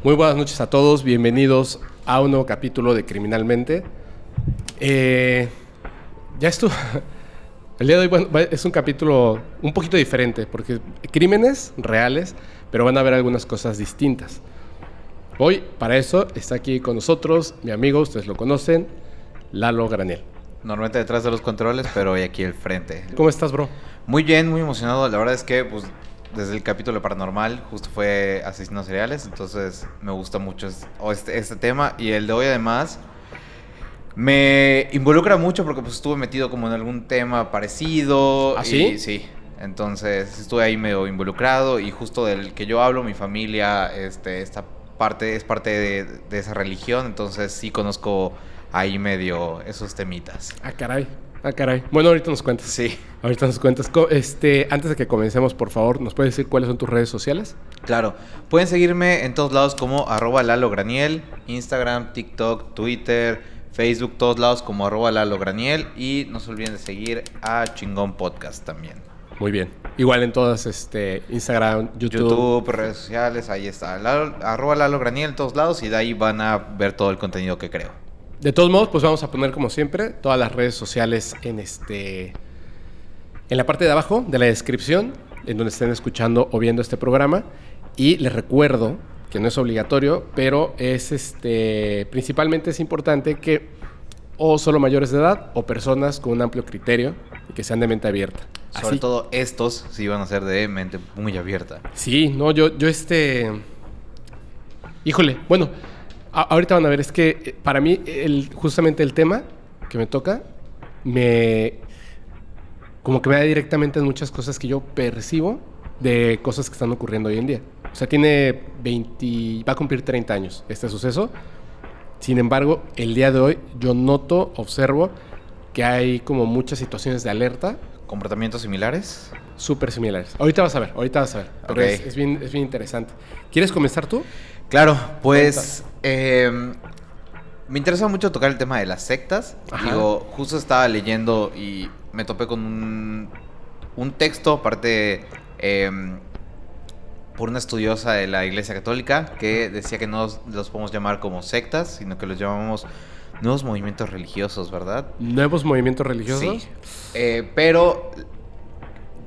Muy buenas noches a todos, bienvenidos a un nuevo capítulo de Criminalmente. Ya esto, el día de hoy es un capítulo un poquito diferente, porque crímenes reales, pero van a haber algunas cosas distintas. Hoy, para eso, está aquí con nosotros mi amigo, ustedes lo conocen, Lalo Graniel. Normalmente detrás de los controles, pero hoy aquí al frente. ¿Cómo estás, bro? Muy bien, muy emocionado. La verdad es que desde el capítulo paranormal justo fue asesinos seriales, entonces me gusta mucho este tema. Y el de hoy además me involucra mucho porque estuve metido como en algún tema parecido. ¿Ah, sí? Y, sí, entonces estuve ahí medio involucrado y justo del que yo hablo, mi familia, esta parte es parte de esa religión, entonces sí conozco ahí medio esos temitas. Ah, caray. Bueno, ahorita nos cuentas. Sí. Ahorita nos cuentas. Antes de que comencemos, por favor, ¿nos puedes decir cuáles son tus redes sociales? Claro, pueden seguirme en todos lados como @LaloGraniel, Instagram, TikTok, Twitter, Facebook, todos lados como @LaloGraniel. Y no se olviden de seguir a Chingón Podcast también. Muy bien. Igual en todas, Instagram, YouTube, redes sociales, ahí está. @LaloGraniel en todos lados y de ahí van a ver todo el contenido que creo. De todos modos, pues vamos a poner como siempre todas las redes sociales en la parte de abajo de la descripción, en donde estén escuchando o viendo este programa. Y les recuerdo que no es obligatorio, pero es principalmente es importante que o solo mayores de edad o personas con un amplio criterio y que sean de mente abierta. Sobre todo estos sí van a ser de mente muy abierta. Sí, no, yo híjole, bueno, ahorita van a ver, es que para mí justamente el tema que me toca como que me da directamente en muchas cosas que yo percibo de cosas que están ocurriendo hoy en día. O sea, tiene va a cumplir 30 años este suceso. Sin embargo, el día de hoy yo observo que hay como muchas situaciones de alerta. ¿Comportamientos similares? Súper similares. Ahorita vas a ver. Pero Okay. es bien interesante. ¿Quieres comenzar tú? Claro, pues me interesa mucho tocar el tema de las sectas. Ajá. Digo, justo estaba leyendo y me topé con un texto, aparte por una estudiosa de la Iglesia Católica, que decía que no los podemos llamar como sectas, sino que los llamamos nuevos movimientos religiosos, ¿verdad? ¿Nuevos movimientos religiosos? Sí. Pero,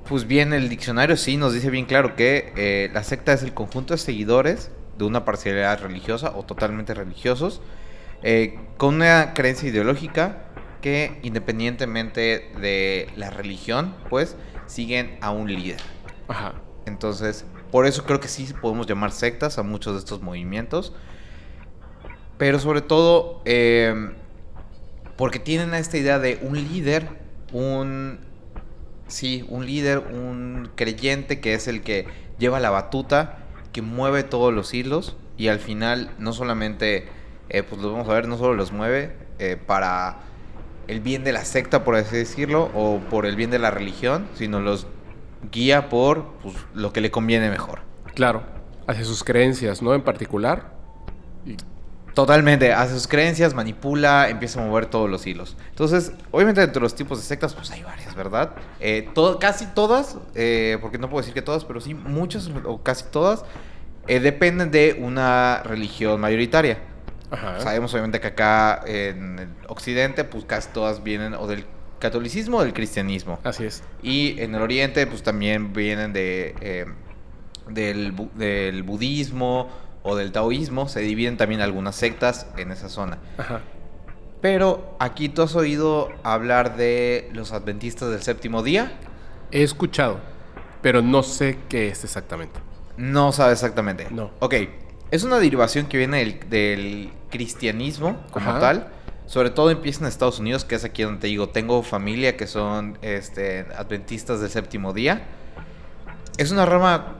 pues bien, el diccionario sí nos dice bien claro que la secta es el conjunto de seguidores de una parcialidad religiosa o totalmente religiosos, con una creencia ideológica que, independientemente de la religión, pues siguen a un líder. Ajá. Entonces, por eso creo que sí podemos llamar sectas a muchos de estos movimientos, pero sobre todo porque tienen esta idea de un líder, un líder, un creyente que es el que lleva la batuta, que mueve todos los hilos y al final no solamente, pues lo vamos a ver, no solo los mueve para el bien de la secta, por así decirlo, o por el bien de la religión, sino los guía por lo que le conviene mejor. Claro, hacia sus creencias, ¿no? En particular. Totalmente, hace sus creencias, manipula, empieza a mover todos los hilos. Entonces, obviamente dentro de los tipos de sectas, pues hay varias, ¿verdad? Casi todas, porque no puedo decir que todas, pero sí muchas o casi todas, dependen de una religión mayoritaria. Ajá. Sabemos obviamente que acá en el occidente, pues casi todas vienen o del catolicismo o del cristianismo. Así es. Y en el oriente, pues también vienen del budismo o del taoísmo. Se dividen también algunas sectas en esa zona. Ajá. Pero aquí tú has oído hablar de los adventistas del séptimo día. He escuchado, pero no sé qué es exactamente. No sabes exactamente. No. Ok, es una derivación que viene del cristianismo como Ajá. tal. Sobre todo empieza en Estados Unidos, que es aquí donde te digo, tengo familia que son adventistas del séptimo día. Es una rama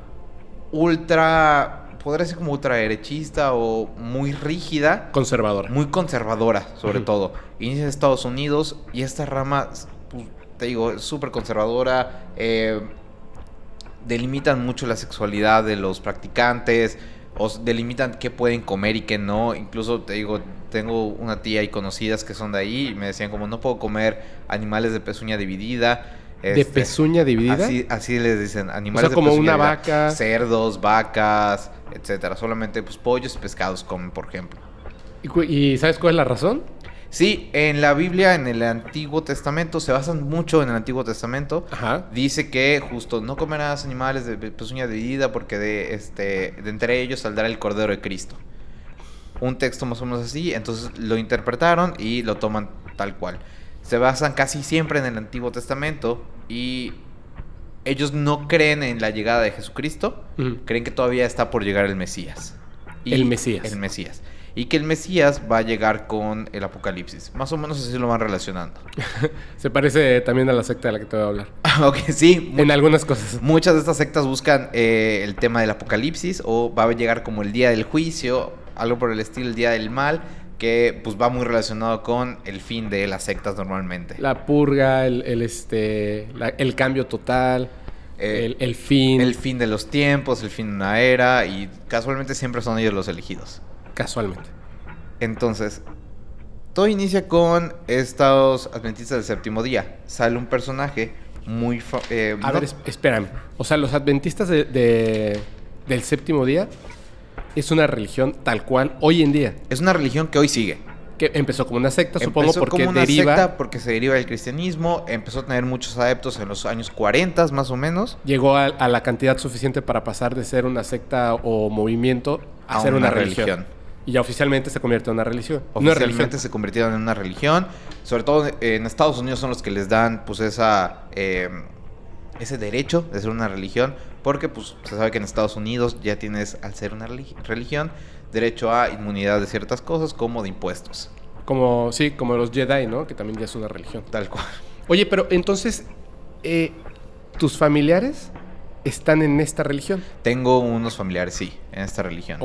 podría ser como ultra derechista o muy rígida. Conservadora. Muy conservadora, sobre Uh-huh. todo. Inicia en Estados Unidos y esta rama, pues, te digo, es súper conservadora. Delimitan mucho la sexualidad de los practicantes. O delimitan qué pueden comer y qué no. Incluso te digo, tengo una tía y conocidas que son de ahí y me decían como no puedo comer animales de pezuña dividida. ¿De pezuña dividida? Así les dicen, O animales sea, como de pezuña una dividida. vaca. Cerdos, vacas, etcétera. Solamente pues pollos y pescados comen, por ejemplo. ¿Y sabes cuál es la razón? Sí, en la Biblia, en el Antiguo Testamento, se basan mucho en el Antiguo Testamento. Ajá. Dice que justo no comerás animales de pezuña dividida porque de entre ellos saldrá el Cordero de Cristo. Un texto más o menos así, entonces lo interpretaron y lo toman tal cual. Se basan casi siempre en el Antiguo Testamento y ellos no creen en la llegada de Jesucristo, creen que todavía está por llegar el Mesías. El Mesías. El Mesías. Y que el Mesías va a llegar con el Apocalipsis. Más o menos así lo van relacionando. Se parece también a la secta de la que te voy a hablar. Ok, sí. En algunas cosas. Muchas de estas sectas buscan el tema del Apocalipsis o va a llegar como el día del juicio, algo por el estilo, el día del mal, que pues va muy relacionado con el fin de las sectas normalmente. La purga, el cambio total, el fin. El fin de los tiempos, el fin de una era y casualmente siempre son ellos los elegidos. Casualmente. Entonces, todo inicia con estos adventistas del séptimo día. Sale un personaje muy... A ver, espérame. O sea, los adventistas del séptimo día es una religión tal cual hoy en día. Es una religión que hoy sigue. Que empezó como una secta, supongo, Empezó porque como una deriva... secta porque se deriva del cristianismo. Empezó a tener muchos adeptos en los años 40 más o menos. Llegó a la cantidad suficiente para pasar de ser una secta o movimiento a ser una religión. Y ya oficialmente se convierte en una religión. Oficialmente se convirtieron en una religión. Sobre todo en Estados Unidos son los que les dan pues ese derecho de ser una religión. Porque pues se sabe que en Estados Unidos ya tienes, al ser una religión, derecho a inmunidad de ciertas cosas como de impuestos. Como los Jedi, ¿no? Que también ya es una religión. Tal cual. Oye, pero entonces, ¿tus familiares están en esta religión? Tengo unos familiares, sí, en esta religión.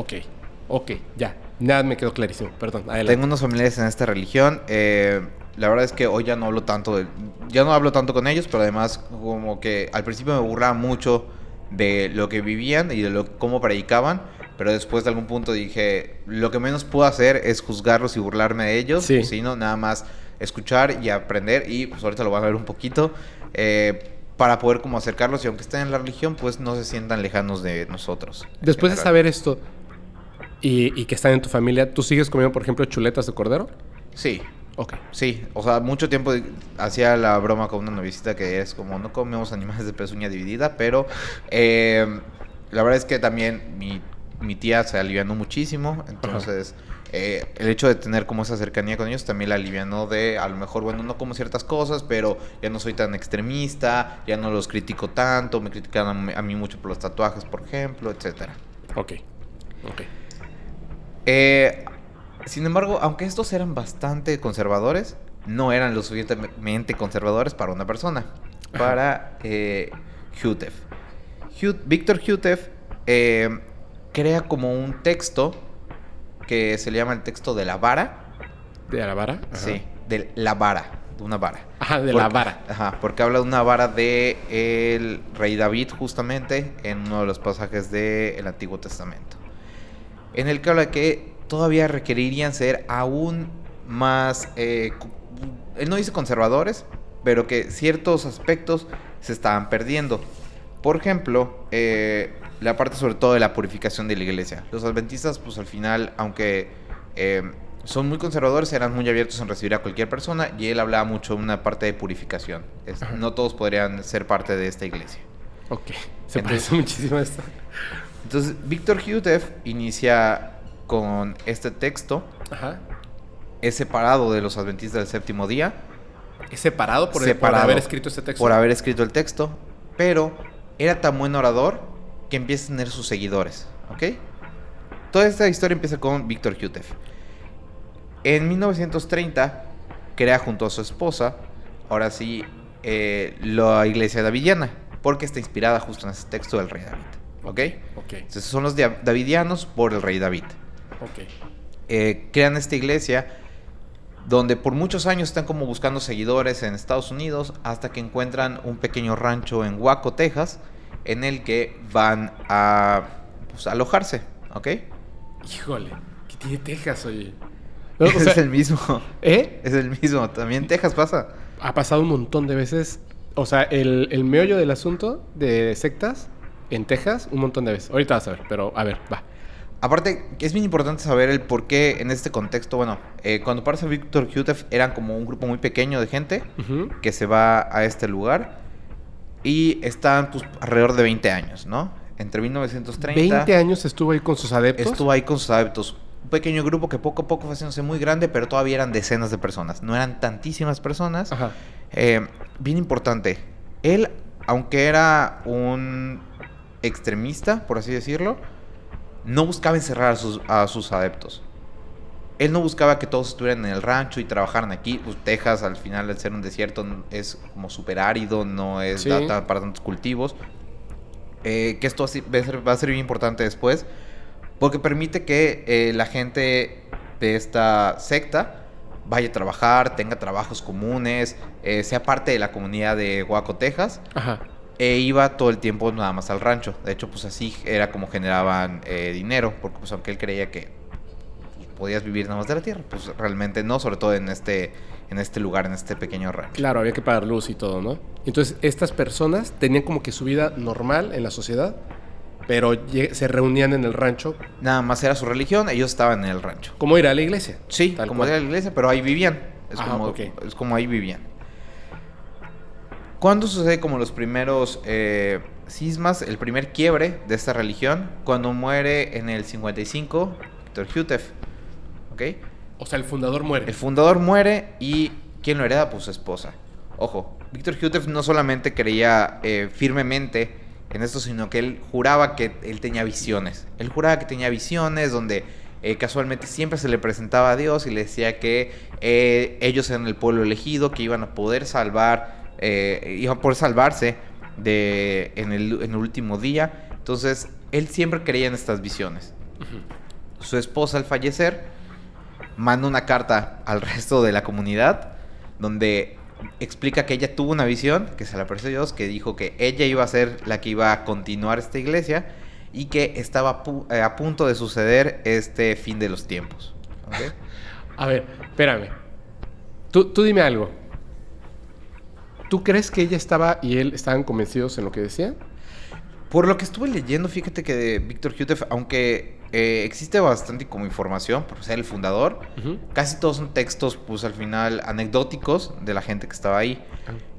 Ok, ya. Nada, me quedó clarísimo. Perdón, adelante. Tengo unos familiares en esta religión. La verdad es que hoy ya no hablo tanto con ellos, pero además como que al principio me burlaba mucho de lo que vivían y de cómo predicaban, pero después de algún punto dije, lo que menos puedo hacer es juzgarlos y burlarme de ellos, sino nada más escuchar y aprender, y pues ahorita lo van a ver un poquito, para poder como acercarlos, y aunque estén en la religión, pues no se sientan lejanos de nosotros. Después de saber esto y que están en tu familia, ¿tú sigues comiendo, por ejemplo, chuletas de cordero? Sí. Ok. Sí, o sea, mucho tiempo hacía la broma con una noviecita que es como, no comemos animales de pezuña dividida, pero la verdad es que también mi tía se alivianó muchísimo, entonces el hecho de tener como esa cercanía con ellos también la alivianó de, a lo mejor, bueno, no como ciertas cosas, pero ya no soy tan extremista, ya no los critico tanto, me critican a mí mucho por los tatuajes, por ejemplo, etcétera. Ok. Sin embargo, aunque estos eran bastante conservadores, no eran lo suficientemente conservadores para una persona. Para Hutef. Víctor Hutef crea como un texto que se le llama el texto de la vara. ¿De la vara? Ajá. Sí, de la vara, de una vara. Ajá, la vara. Ajá, porque habla de una vara de el rey David justamente en uno de los pasajes del Antiguo Testamento. En el que habla que todavía requerirían ser aún más, él no dice conservadores, pero que ciertos aspectos se estaban perdiendo. Por ejemplo, la parte sobre todo de la purificación de la iglesia. Los adventistas, pues al final, aunque son muy conservadores, eran muy abiertos en recibir a cualquier persona, y él hablaba mucho de una parte de purificación. No todos podrían ser parte de esta iglesia. Ok, se parece muchísimo a esto. Entonces, Víctor Hutef inicia con este texto. Ajá. Es separado de los adventistas del séptimo día. Es separado por haber escrito este texto. Por haber escrito el texto. Pero era tan buen orador que empieza a tener sus seguidores. ¿Ok? Toda esta historia empieza con Víctor Hutef. En 1930 crea junto a su esposa, ahora sí, la iglesia davidiana, porque está inspirada justo en ese texto del rey David. ¿Ok? Entonces son los davidianos por el rey David. Crean esta iglesia donde por muchos años están como buscando seguidores en Estados Unidos, hasta que encuentran un pequeño rancho en Waco, Texas, en el que van a alojarse. ¿Ok? Híjole, ¿qué tiene Texas, oye? No, es el mismo. ¿Eh? Es el mismo. También Texas pasa. Ha pasado un montón de veces O sea, el meollo del asunto de sectas en Texas, un montón de veces. Ahorita vas a ver, pero a ver, va. Aparte, es bien importante saber el por qué en este contexto. Bueno, cuando aparece Víctor Jutef eran como un grupo muy pequeño de gente que se va a este lugar y están pues alrededor de 20 años, ¿no? Entre 1930... 20 años estuvo ahí con sus adeptos. Estuvo ahí con sus adeptos. Un pequeño grupo que poco a poco fue haciéndose muy grande, pero todavía eran decenas de personas. No eran tantísimas personas. Ajá. Bien importante. Él, aunque era un extremista, por así decirlo, no buscaba encerrar a sus adeptos. Él no buscaba que todos estuvieran en el rancho y trabajaran aquí. Pues Texas, al final, al ser un desierto, es como súper árido, no es data para tantos cultivos. Que esto va a ser bien importante después, porque permite que la gente de esta secta vaya a trabajar, tenga trabajos comunes, sea parte de la comunidad de Waco, Texas. Ajá. Iba todo el tiempo nada más al rancho. De hecho, pues así era como generaban dinero, porque pues aunque él creía que podías vivir nada más de la tierra, pues realmente no, sobre todo en este lugar, en este pequeño rancho. Claro, había que pagar luz y todo, ¿no? Entonces, estas personas tenían como que su vida normal en la sociedad, pero se reunían en el rancho. Nada más era su religión, ellos estaban en el rancho. ¿Cómo ir a la iglesia? Sí, como ir a la iglesia, pero ahí vivían. Es como ahí vivían. ¿Cuándo sucede como los primeros cismas, el primer quiebre de esta religión? Cuando muere en el 55 Víctor Jutef, ¿ok? O sea, el fundador muere. El fundador muere y ¿quién lo hereda? Pues su esposa. Ojo, Víctor Jutef no solamente creía firmemente en esto, sino que él juraba que él tenía visiones. Él juraba que tenía visiones donde casualmente siempre se le presentaba a Dios y le decía que ellos eran el pueblo elegido, que iban a poder salvarse en el último día. Entonces, él siempre creía en estas visiones. Su esposa, al fallecer, manda una carta al resto de la comunidad donde explica que ella tuvo una visión, que se le apareció Dios, que dijo que ella iba a ser la que iba a continuar esta iglesia y que estaba a punto de suceder este fin de los tiempos. ¿Okay? A ver, espérame. Tú dime algo. ¿Tú crees que ella estaba y él estaban convencidos en lo que decía? Por lo que estuve leyendo, fíjate que de Víctor Jutef, aunque existe bastante como información, por ser el fundador, casi todos son textos, pues al final, anecdóticos de la gente que estaba ahí.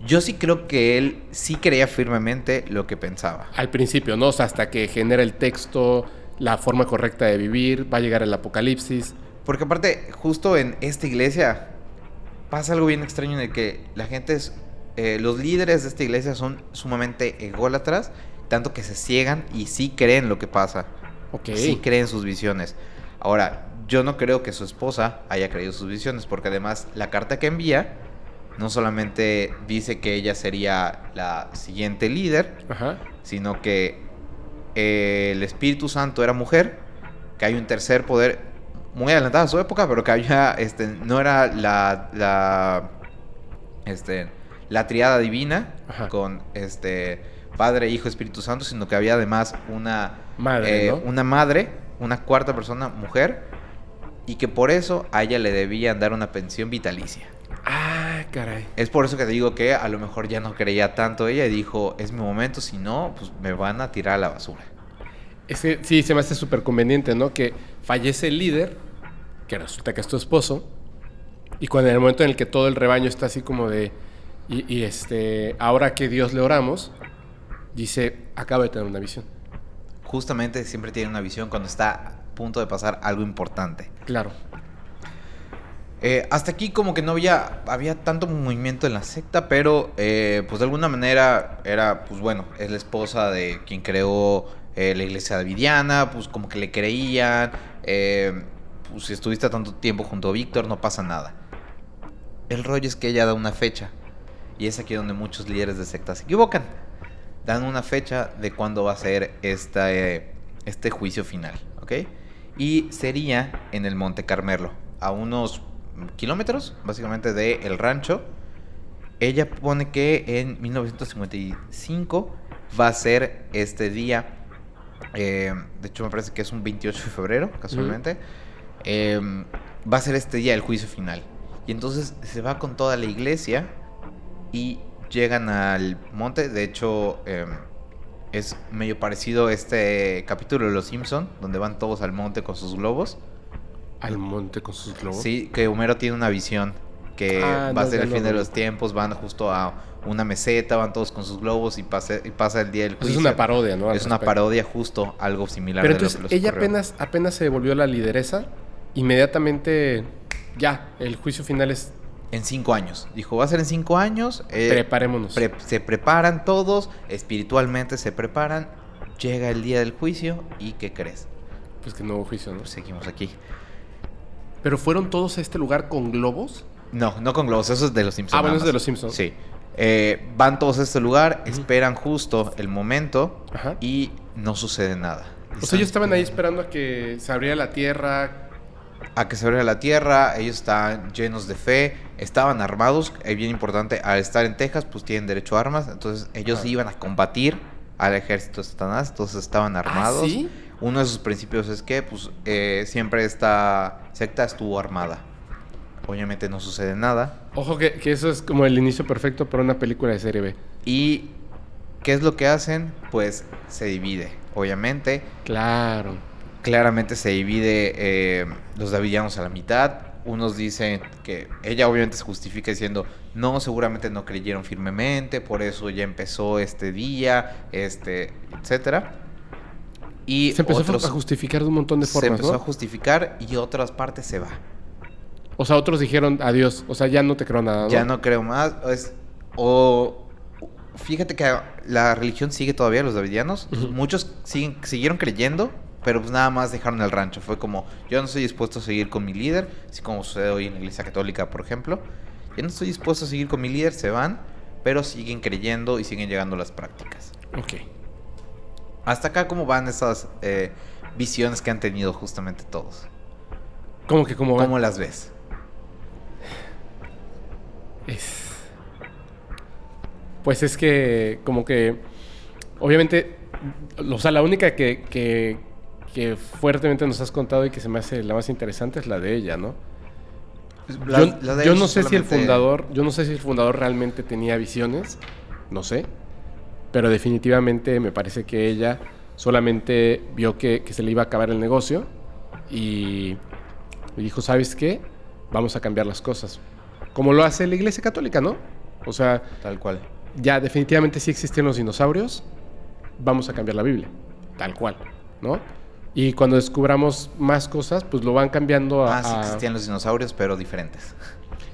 Yo sí creo que él sí creía firmemente lo que pensaba. Al principio, ¿no? O sea, hasta que genera el texto, la forma correcta de vivir, va a llegar el apocalipsis. Porque aparte, justo en esta iglesia, pasa algo bien extraño en el que la gente es... los líderes de esta iglesia son sumamente ególatras, tanto que se ciegan y sí creen lo que pasa. Okay. Sí creen sus visiones. Ahora, yo no creo que su esposa haya creído sus visiones, porque además la carta que envía no solamente dice que ella sería la siguiente líder, sino que el Espíritu Santo era mujer, que hay un tercer poder muy adelantado a su época, pero que había, no era la triada divina con Padre, Hijo, Espíritu Santo, sino que había además una madre, ¿no? Una madre, una cuarta persona, mujer, y que por eso a ella le debían dar una pensión vitalicia. Ah, caray. Es por eso que te digo que a lo mejor ya no creía tanto ella y dijo, es mi momento, si no, pues me van a tirar a la basura. Sí, se me hace súper conveniente, ¿no? Que fallece el líder, que resulta que es tu esposo, y cuando en el momento en el que todo el rebaño está así como de... ahora que Dios le oramos, dice, acabo de tener una visión. Justamente siempre tiene una visión cuando está a punto de pasar algo importante. Claro. Hasta aquí como que no había tanto movimiento en la secta, pero pues de alguna manera era, pues bueno, es la esposa de quien creó la iglesia davidiana, pues como que le creían, pues si estuviste tanto tiempo junto a Víctor no pasa nada. El rollo es que ella da una fecha, y es aquí donde muchos líderes de secta se equivocan. Dan una fecha de cuándo va a ser este juicio final, ¿ok? Y sería en el Monte Carmelo, a unos kilómetros, básicamente, del rancho. Ella pone que en 1955 va a ser este día, de hecho me parece que es un 28 de febrero, casualmente, va a ser este día el juicio final. Y entonces se va con toda la iglesia y llegan al monte. De hecho, es medio parecido a este capítulo de Los Simpson, donde van todos al monte con sus globos. ¿Al monte con sus globos? Sí, que Homero tiene una visión que va a ser el fin de los tiempos. Van justo a una meseta, van todos con sus globos y pasa el día del juicio. Es una parodia, ¿no? Es una parodia, justo algo similar. Pero de entonces lo que les ella ocurrió. apenas se volvió la lideresa, inmediatamente ya, el juicio final es En 5 años. Dijo, va a ser en 5 años. preparémonos. Se preparan todos, espiritualmente se preparan. Llega el día del juicio y ¿qué crees? Pues que no hubo juicio, ¿no? Pues seguimos aquí. Pero fueron todos a este lugar con globos. No con globos, eso es de los Simpsons. Bueno, nada eso es más. de los Simpsons. Sí. Van todos a este lugar, esperan justo el momento. Ajá. Y no sucede nada. O sea, ellos estaban ahí esperando a que se abriera la tierra. A que se abriera la tierra, ellos estaban llenos de fe, estaban armados, es bien importante, al estar en Texas pues tienen derecho a armas, entonces ellos iban a combatir al ejército de Satanás, entonces estaban armados. ¿Sí? Uno de sus principios es que pues siempre esta secta estuvo armada. Obviamente no sucede nada. Ojo que eso es como el inicio perfecto para una película de serie B. ¿Y qué es lo que hacen? Pues se divide, obviamente. Claro. Claramente se divide los davidianos a la mitad. Unos dicen que ella obviamente se justifica diciendo no, seguramente no creyeron firmemente, por eso ya empezó este día, etcétera. Y Se empezó otros a justificar de un montón de se formas, empezó ¿no? a justificar y otras partes se va. O sea, otros dijeron adiós. O sea, ya no te creo nada, ¿no? Ya no creo más. Fíjate que la religión sigue todavía, los davidianos. Ujú. Muchos siguieron creyendo, pero pues nada más dejaron el rancho. Fue como, yo no estoy dispuesto a seguir con mi líder, así como sucede hoy en la Iglesia Católica, por ejemplo. Yo no estoy dispuesto a seguir con mi líder, se van, pero siguen creyendo y siguen llegando a las prácticas. Ok. Hasta acá, ¿cómo van esas visiones que han tenido justamente todos? ¿Cómo que cómo va? ¿Cómo las ves? Pues es que, como que, obviamente, o sea, la única que fuertemente nos has contado y que se me hace la más interesante es la de ella, ¿no? Yo no sé si el fundador realmente tenía visiones, no sé, pero definitivamente me parece que ella solamente vio que se le iba a acabar el negocio y dijo, ¿sabes qué? Vamos a cambiar las cosas. Como lo hace la Iglesia Católica, ¿no? O sea, Tal cual. ya definitivamente sí existen los dinosaurios, vamos a cambiar la Biblia, tal cual, ¿no? Y cuando descubramos más cosas, pues lo van cambiando Sí existían los dinosaurios, pero diferentes.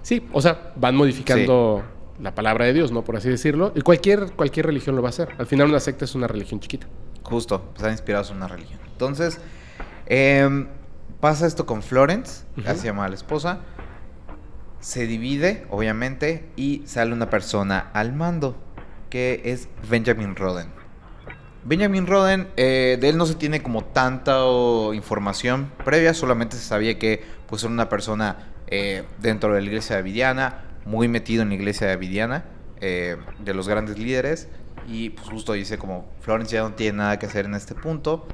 Sí, o sea, van modificando la palabra de Dios, ¿no? Por así decirlo. Y cualquier religión lo va a hacer. Al final una secta es una religión chiquita. Justo, están inspirados en una religión. Entonces, pasa esto con Florence, así se llama la esposa. Se divide, obviamente, y sale una persona al mando, que es Benjamin Roden. Benjamin Roden, de él no se tiene como tanta información previa, solamente se sabía que pues era una persona dentro de la iglesia davidiana, muy metido en la iglesia davidiana, de los grandes líderes, y pues justo dice como Florence ya no tiene nada que hacer en este punto,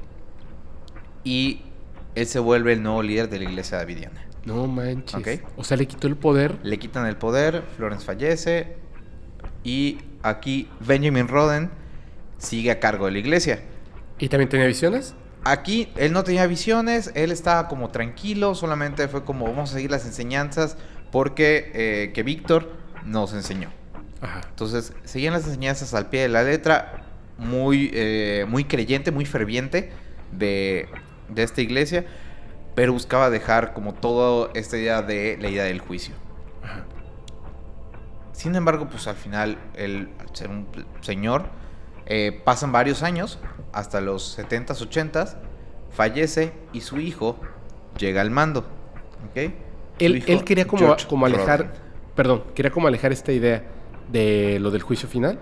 y él se vuelve el nuevo líder de la iglesia davidiana. No manches. Ok. O sea, le quitó el poder. Le quitan el poder, Florence fallece, y aquí Benjamin Roden sigue a cargo de la iglesia. ¿Y también tenía visiones? Aquí él no tenía visiones, él estaba como tranquilo, solamente fue como vamos a seguir las enseñanzas porque que Víctor nos enseñó. Ajá. Entonces seguían las enseñanzas al pie de la letra, muy creyente, muy ferviente de esta iglesia, pero buscaba dejar como toda esta idea de la idea del juicio. Ajá. Sin embargo, pues al final, él, al ser un señor, pasan varios años, hasta los 70s, 80s, fallece y su hijo llega al mando. ¿Okay? Él quería como alejar, Roden. perdón, quería como alejar esta idea de lo del juicio final.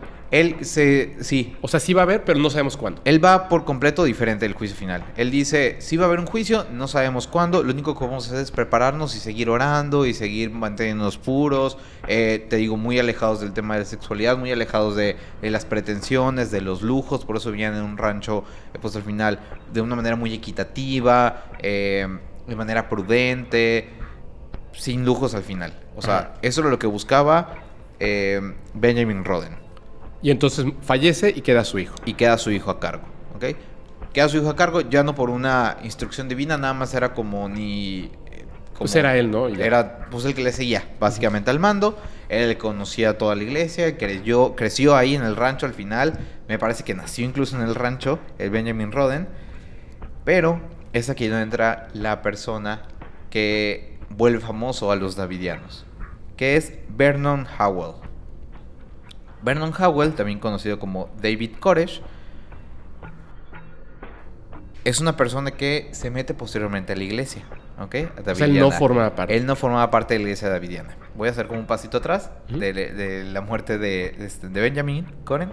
Sí, O sea, sí va a haber, pero no sabemos cuándo. él va por completo diferente del juicio final. Él dice, sí va a haber un juicio, no sabemos cuándo, lo único que vamos a hacer es prepararnos y seguir orando y seguir manteniéndonos puros, te digo, muy alejados del tema de la sexualidad, muy alejados de las pretensiones, de los lujos, por eso vivían en un rancho, pues al final, de una manera muy equitativa, de manera prudente, sin lujos al final. O sea, eso era lo que buscaba. Benjamin Roden. Y entonces fallece y queda su hijo. Y queda su hijo a cargo, ¿ok? Queda su hijo a cargo ya no por una instrucción divina, nada más era como pues era él, ¿no? Ya. Era pues el que le seguía básicamente al mando. Él conocía toda la iglesia, creció ahí en el rancho al final. Me parece que nació incluso en el rancho, el Benjamin Roden. Pero es aquí donde entra la persona que vuelve famoso a los davidianos, que es Vernon Howell. Vernon Howell, también conocido como David Koresh, es una persona que se mete posteriormente a la iglesia, ¿ok? O sea, él no formaba parte. Él no formaba parte de la iglesia davidiana. Voy a hacer como un pasito atrás de la muerte de Benjamin Coren,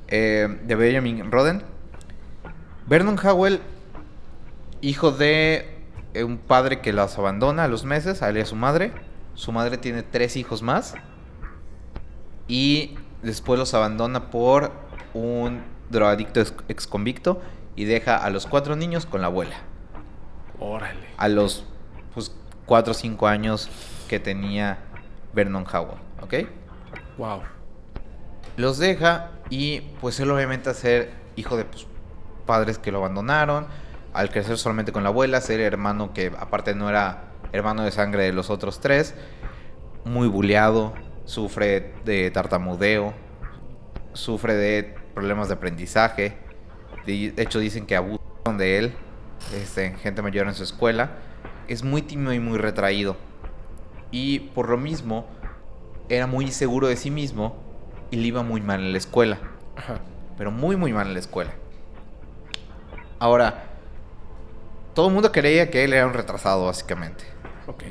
de Benjamin Roden. Vernon Howell, hijo de un padre que los abandona a los meses, a él y a su madre. Su madre tiene 3 hijos más. Y después los abandona por un drogadicto exconvicto y deja a los 4 niños con la abuela. Órale. A los 4 o 5 años que tenía Vernon Howell, ¿ok? Wow. Los deja y pues él obviamente a ser hijo de padres que lo abandonaron, al crecer solamente con la abuela, ser hermano que aparte no era hermano de sangre de los otros 3, muy buleado, sufre de tartamudeo, sufre de problemas de aprendizaje. De hecho dicen que abusan de él, gente mayor en su escuela. Es muy tímido y muy retraído. Y por lo mismo era muy inseguro de sí mismo y le iba muy mal en la escuela. Ajá. Pero muy muy mal en la escuela. Ahora, todo el mundo creía que él era un retrasado básicamente. Ok.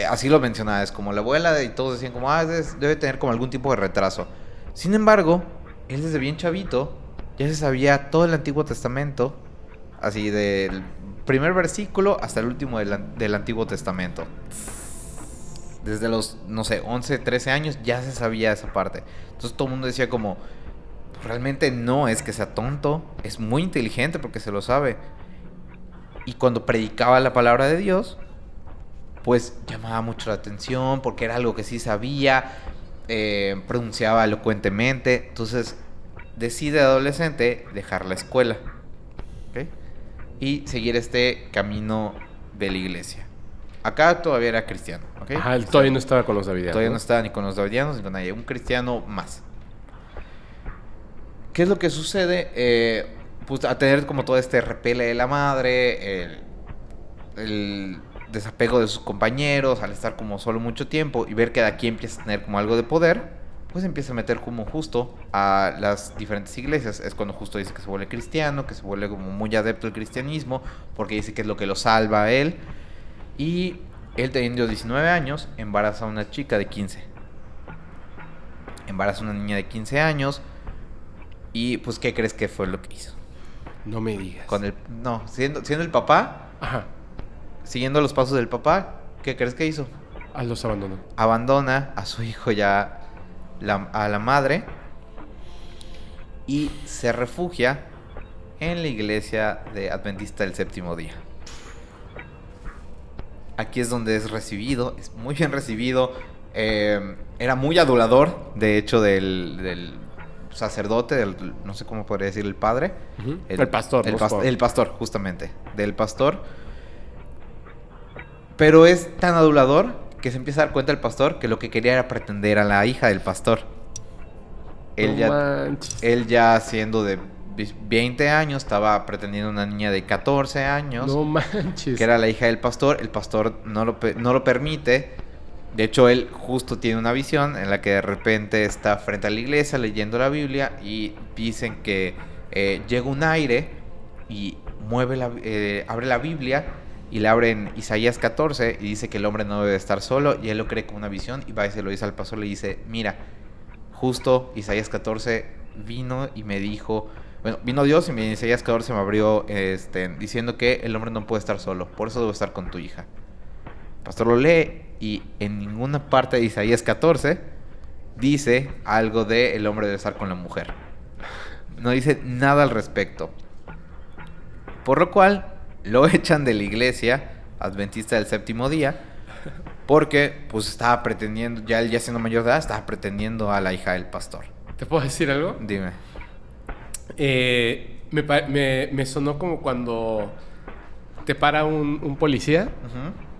Así lo mencionaba, es como la abuela y todos decían como, debe tener como algún tipo de retraso. Sin embargo, él desde bien chavito ya se sabía todo el Antiguo Testamento, así del primer versículo hasta el último del Antiguo Testamento. Desde los, 11, 13 años ya se sabía esa parte. Entonces todo el mundo decía como, realmente no es que sea tonto, es muy inteligente porque se lo sabe. Y cuando predicaba la palabra de Dios, pues llamaba mucho la atención porque era algo que sí sabía, pronunciaba elocuentemente. Entonces decide adolescente dejar la escuela, ¿okay? Y seguir este camino de la iglesia. Acá todavía era cristiano, ¿okay? Ajá, él todavía no estaba con los davidianos. Todavía no estaba ni con los davidianos ni con nadie, un cristiano más. ¿Qué es lo que sucede? Pues a tener como todo este repele de la madre, el desapego de sus compañeros, al estar como solo mucho tiempo y ver que de aquí empieza a tener como algo de poder, pues empieza a meter como justo a las diferentes iglesias. Es cuando justo dice que se vuelve cristiano, que se vuelve como muy adepto al cristianismo, porque dice que es lo que lo salva a él. Y él teniendo 19 años, embaraza a una chica de 15. Embaraza a una niña de 15 años. Y pues, ¿qué crees que fue lo que hizo? No me digas. Siendo el papá, Ajá. siguiendo los pasos del papá, ¿qué crees que hizo? Los abandonó. Abandona a su hijo ya a la madre y se refugia en la iglesia de Adventista del Séptimo Día. Aquí es donde es recibido, es muy bien recibido. Era muy adulador, de hecho, del sacerdote, no sé cómo podría decir, el padre. Uh-huh. El pastor. El pastor, justamente, del pastor. Pero es tan adulador que se empieza a dar cuenta el pastor que lo que quería era pretender a la hija del pastor. Él ya siendo de 20 años, estaba pretendiendo una niña de 14 años. No manches. Que era la hija del pastor. El pastor no lo permite. De hecho, él justo tiene una visión en la que de repente está frente a la iglesia leyendo la Biblia y dicen que llega un aire y abre la Biblia y le abre en Isaías 14 y dice que el hombre no debe estar solo, y él lo cree como una visión y va y se lo dice al pastor, le dice, mira, justo Isaías 14 vino y me dijo, vino Dios y en Isaías 14 me abrió diciendo que el hombre no puede estar solo, por eso debo estar con tu hija. El pastor lo lee y en ninguna parte de Isaías 14 dice algo de el hombre debe estar con la mujer. No dice nada al respecto. Por lo cual lo echan de la iglesia Adventista del Séptimo Día Porque, pues, estaba pretendiendo, ya él ya siendo mayor de edad, estaba pretendiendo a la hija del pastor. ¿Te puedo decir algo? Dime. Me sonó como cuando te para un policía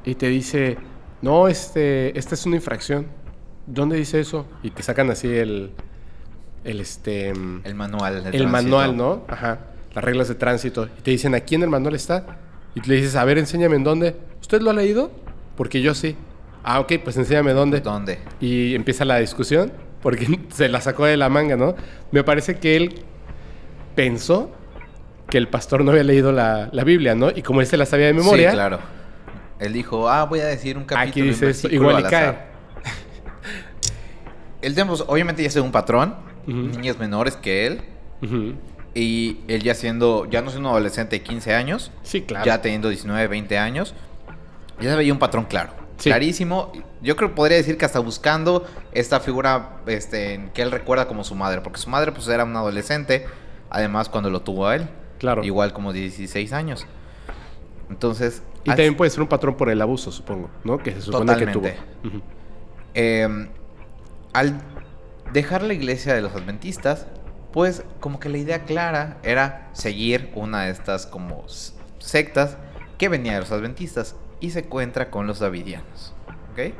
y te dice, no, esta es una infracción. ¿Dónde dice eso? Y te sacan así El manual de el tránsito. manual, ¿no? Ajá. Las reglas de tránsito. Y te dicen, aquí en el manual está. Y le dices, a ver, enséñame en dónde. ¿Usted lo ha leído? Porque yo sí. Ah, ok, pues enséñame dónde. ¿Dónde? Y empieza la discusión porque se la sacó de la manga, ¿no? Me parece que él pensó que el pastor no había leído la Biblia, ¿no? Y como él se la sabía de memoria... Sí, claro. Él dijo, voy a decir un capítulo. Aquí dice un esto, versículo igual al y cae. azar. El tema, pues, obviamente ya es un patrón. Niños menores que él. Y él ya no siendo un adolescente de 15 años. Sí, claro. Ya teniendo 19, 20 años. Ya se veía un patrón claro. Sí. Clarísimo. Yo creo que podría decir que hasta buscando esta figura que él recuerda como su madre. Porque su madre, pues, era un adolescente. Además, cuando lo tuvo a él. Claro. Igual como 16 años. Entonces... Y también puede ser un patrón por el abuso, supongo, ¿no? Que se supone que tuvo. Al dejar la iglesia de los adventistas, pues como que la idea clara era seguir una de estas como sectas que venía de los adventistas y se encuentra con los davidianos, ¿ok?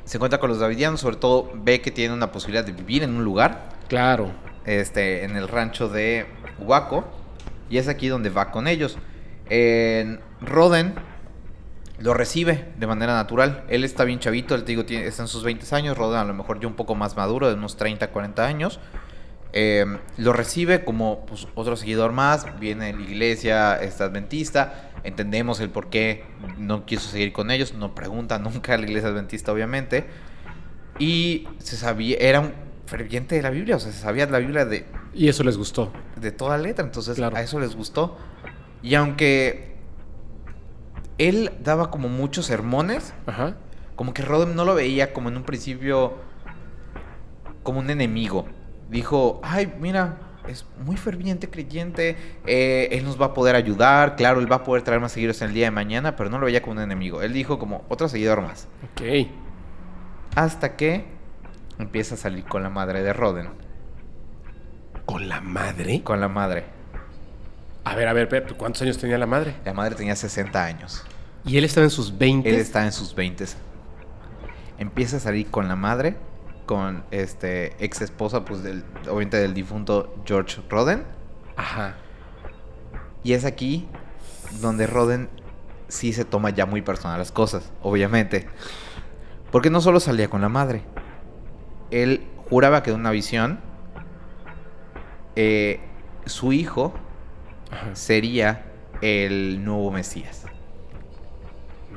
Se encuentra con los davidianos, sobre todo ve que tiene una posibilidad de vivir en un lugar. Claro. En el rancho de Huaco, y es aquí donde va con ellos. Roden lo recibe de manera natural. Él está bien chavito, él te digo, está en sus 20 años. Roden a lo mejor ya un poco más maduro, de unos 30, 40 años. Lo recibe como, pues, otro seguidor más. Viene de la iglesia, está adventista. Entendemos el por qué no quiso seguir con ellos. No pregunta nunca a la iglesia adventista, obviamente. Y se sabía, era un ferviente de la Biblia, o sea, se sabía la Biblia y eso les gustó. De toda letra, entonces claro. A eso les gustó. Y aunque él daba como muchos sermones, Ajá. como que Roden no lo veía como en un principio como un enemigo. Dijo, ay, mira, es muy ferviente creyente, él nos va a poder ayudar, claro, él va a poder traer más seguidores en el día de mañana, pero no lo veía como un enemigo. Él dijo como otro seguidor más. Ok. Hasta que empieza a salir con la madre de Roden. ¿Con la madre? Con la madre. A ver, ¿cuántos años tenía la madre? La madre tenía 60 años. ¿Y él estaba en sus 20? Él está en sus 20. Empieza a salir con la madre, con ex esposa, pues obviamente del difunto George Roden. Ajá. Y es aquí donde Roden sí se toma ya muy personal las cosas, obviamente. Porque no solo salía con la madre. Él juraba que en una visión su hijo sería el nuevo Mesías.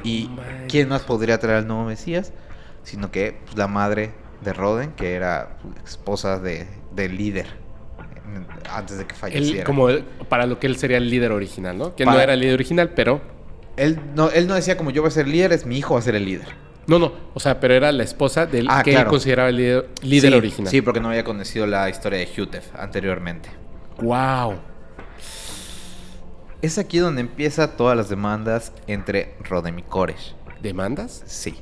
¿Y quién más podría traer al nuevo Mesías? Sino que, pues, la madre de Roden, que era esposa del líder antes de que falleciera. Él, como para lo que él sería el líder original, ¿no? Que no era el líder original, pero... Él no decía como yo voy a ser el líder, es mi hijo va a ser el líder. No, o sea, pero era la esposa del que claro. él consideraba el líder original. Sí, porque no había conocido la historia de Hutef anteriormente. ¡Wow! Es aquí donde empieza todas las demandas entre Roden y Koresh. ¿Demandas? Sí.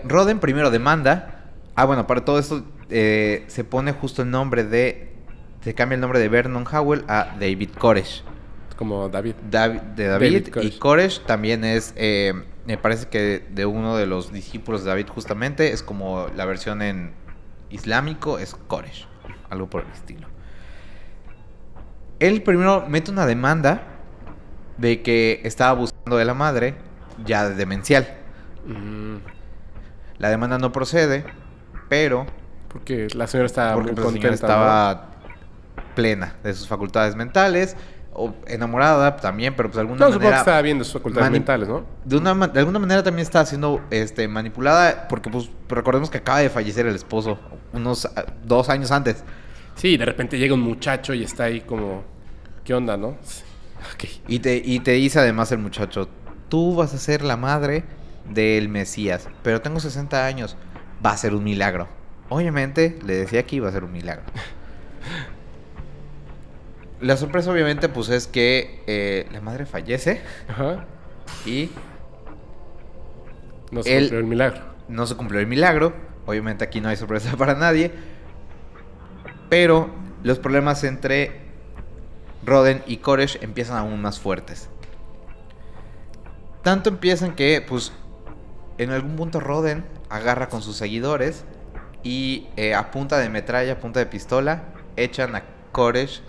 Roden primero demanda. Bueno, para todo esto se pone justo el nombre se cambia el nombre de Vernon Howell a David Koresh. Como David. David Koresh. Y Koresh también es, me parece que de uno de los discípulos de David justamente, es como la versión en islámico, es Koresh. Algo por el estilo. Él primero mete una demanda de que estaba abusando de la madre, ya demencial. La demanda no procede, pero... Porque la señora estaba muy contenta. La señora estaba plena de sus facultades mentales, o enamorada también, pero pues de alguna manera... supongo que estaba bien de sus facultades mentales, ¿no? De alguna manera también estaba siendo manipulada, porque pues recordemos que acaba de fallecer el esposo unos 2 años antes. Sí, de repente llega un muchacho y está ahí como... ¿Qué onda, no? Okay. Y te dice además el muchacho, tú vas a ser la madre del Mesías, pero tengo 60 años, va a ser un milagro. Obviamente le decía que iba a ser un milagro. La sorpresa obviamente pues es que la madre fallece. Ajá. Y No se cumplió el milagro. No se cumplió el milagro. Obviamente aquí no hay sorpresa para nadie. Pero los problemas entre Roden y Koresh empiezan aún más fuertes. Tanto empiezan que, pues, en algún punto Roden agarra con sus seguidores y a punta de metralla, a punta de pistola, echan a Koresh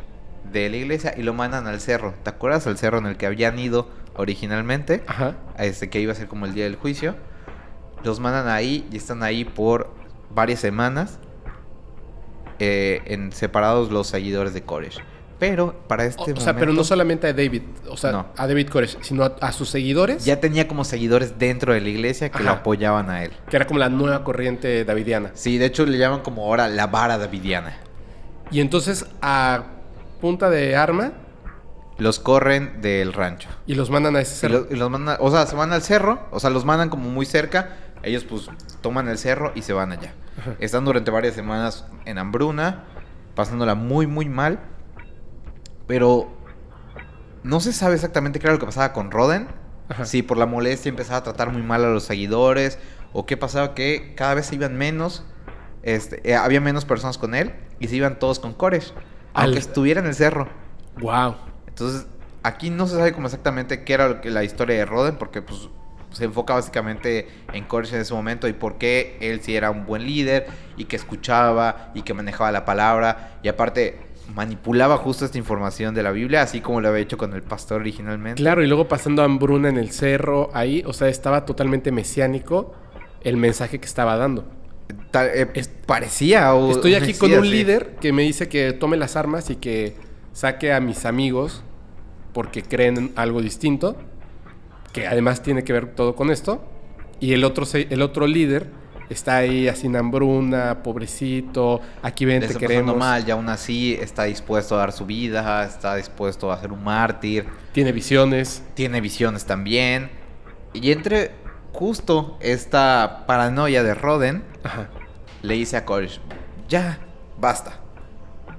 de la iglesia y lo mandan al cerro. ¿Te acuerdas? Al cerro en el que habían ido originalmente. Ajá. Que iba a ser como el día del juicio. Los mandan ahí y están ahí por varias semanas. Separados los seguidores de Koresh. Pero para este momento... O sea, pero no solamente a David, o sea, no. a David Koresh, sino a sus seguidores. Ya tenía como seguidores dentro de la iglesia que lo apoyaban a él. Que era como la nueva corriente davidiana. Sí, de hecho le llaman como ahora la vara davidiana. Y entonces a punta de arma... Los corren del rancho. Y los mandan a ese cerro. Y los mandan, o sea, se van al cerro, o sea, los mandan como muy cerca. Ellos pues toman el cerro y se van allá. Ajá. Están durante varias semanas en hambruna, pasándola muy, muy mal. Pero no se sabe exactamente qué era lo que pasaba con Roden. Ajá. Si por la molestia empezaba a tratar muy mal a los seguidores, o qué pasaba que cada vez se iban menos. Había menos personas con él y se iban todos con Koresh, aunque estuviera en el cerro. Wow. Entonces, aquí no se sabe como exactamente qué era la historia de Roden, porque pues se enfoca básicamente en Koresh en ese momento y por qué él sí era un buen líder y que escuchaba y que manejaba la palabra y aparte manipulaba justo esta información de la Biblia, así como lo había hecho con el pastor originalmente. Claro, y luego pasando hambruna en el cerro ahí, o sea, estaba totalmente mesiánico el mensaje que estaba dando. Parecía. Estoy aquí con un líder que me dice que tome las armas y que saque a mis amigos porque creen algo distinto, que además tiene que ver todo con esto, y el otro líder está ahí así en hambruna, pobrecito, aquí ven, te queremos. Mal, y aún así está dispuesto a dar su vida, está dispuesto a ser un mártir. Tiene visiones. Tiene visiones también. Y entre justo esta paranoia de Roden, ajá, le dice a Koresh, ya, basta.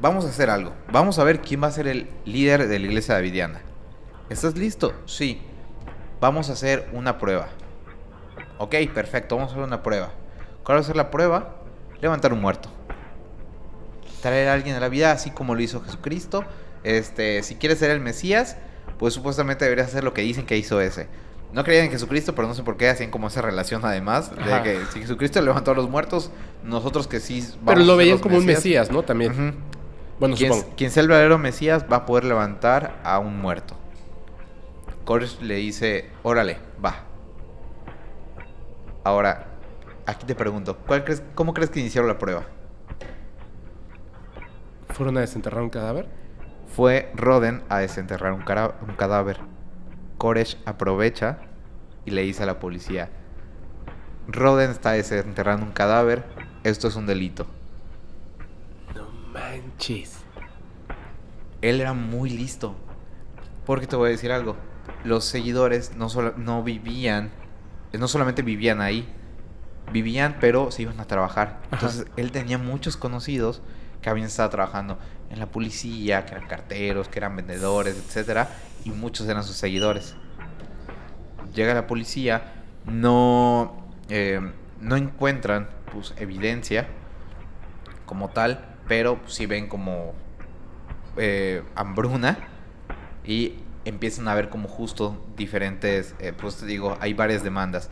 Vamos a hacer algo. Vamos a ver quién va a ser el líder de la iglesia davidiana. ¿Estás listo? Sí. Vamos a hacer una prueba. Ok, perfecto, vamos a hacer una prueba. ¿Cuál va a ser la prueba? Levantar un muerto. Traer a alguien a la vida, así como lo hizo Jesucristo. Si quieres ser el Mesías, pues supuestamente deberías hacer lo que dicen que hizo ese. No creían en Jesucristo, pero no sé por qué hacían como esa relación además. De que si Jesucristo levantó a los muertos, nosotros que sí vamos. Pero lo veían como un Mesías, ¿no? También. Uh-huh. Bueno, supongo. Quien sea el verdadero Mesías va a poder levantar a un muerto. Koresh le dice, órale, va. Ahora, aquí te pregunto, ¿cómo crees que iniciaron la prueba? ¿Fueron a desenterrar un cadáver? Fue Roden a desenterrar un cadáver. Koresh aprovecha y le dice a la policía, Roden está desenterrando un cadáver, esto es un delito. No manches. Él era muy listo. Porque te voy a decir algo. Los seguidores no solamente vivían ahí. Vivían, pero se iban a trabajar. Entonces, ajá, él tenía muchos conocidos que habían estado trabajando en la policía, que eran carteros, que eran vendedores, etcétera, y muchos eran sus seguidores. Llega la policía, no encuentran pues evidencia como tal, pero sí ven como hambruna y empiezan a ver como justo diferentes, pues te digo, hay varias demandas.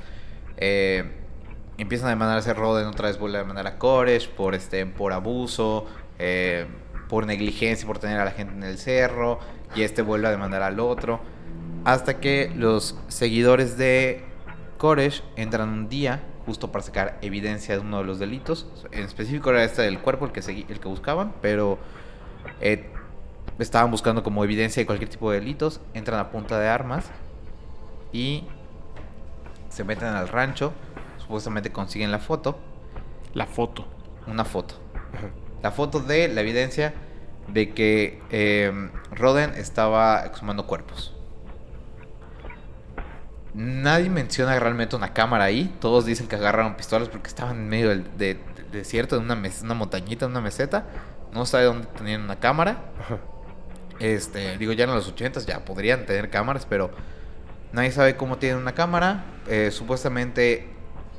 Empiezan a demandar a ese Roden, otra vez vuelve a demandar a Koresh por abuso, por negligencia, por tener a la gente en el cerro, y vuelve a demandar al otro, hasta que los seguidores de Koresh entran un día justo para sacar evidencia de uno de los delitos. En específico era del cuerpo el que buscaban, pero estaban buscando como evidencia de cualquier tipo de delitos. Entran a punta de armas y se meten al rancho. Supuestamente consiguen la foto. Una foto. Uh-huh. La foto de la evidencia de que Roden estaba exhumando cuerpos. Nadie menciona realmente una cámara ahí. Todos dicen que agarraron pistolas porque estaban en medio del desierto, de una montañita, una meseta. No sabe dónde tenían una cámara. Uh-huh. Digo, ya en los 80s ya podrían tener cámaras, pero nadie sabe cómo tienen una cámara. Supuestamente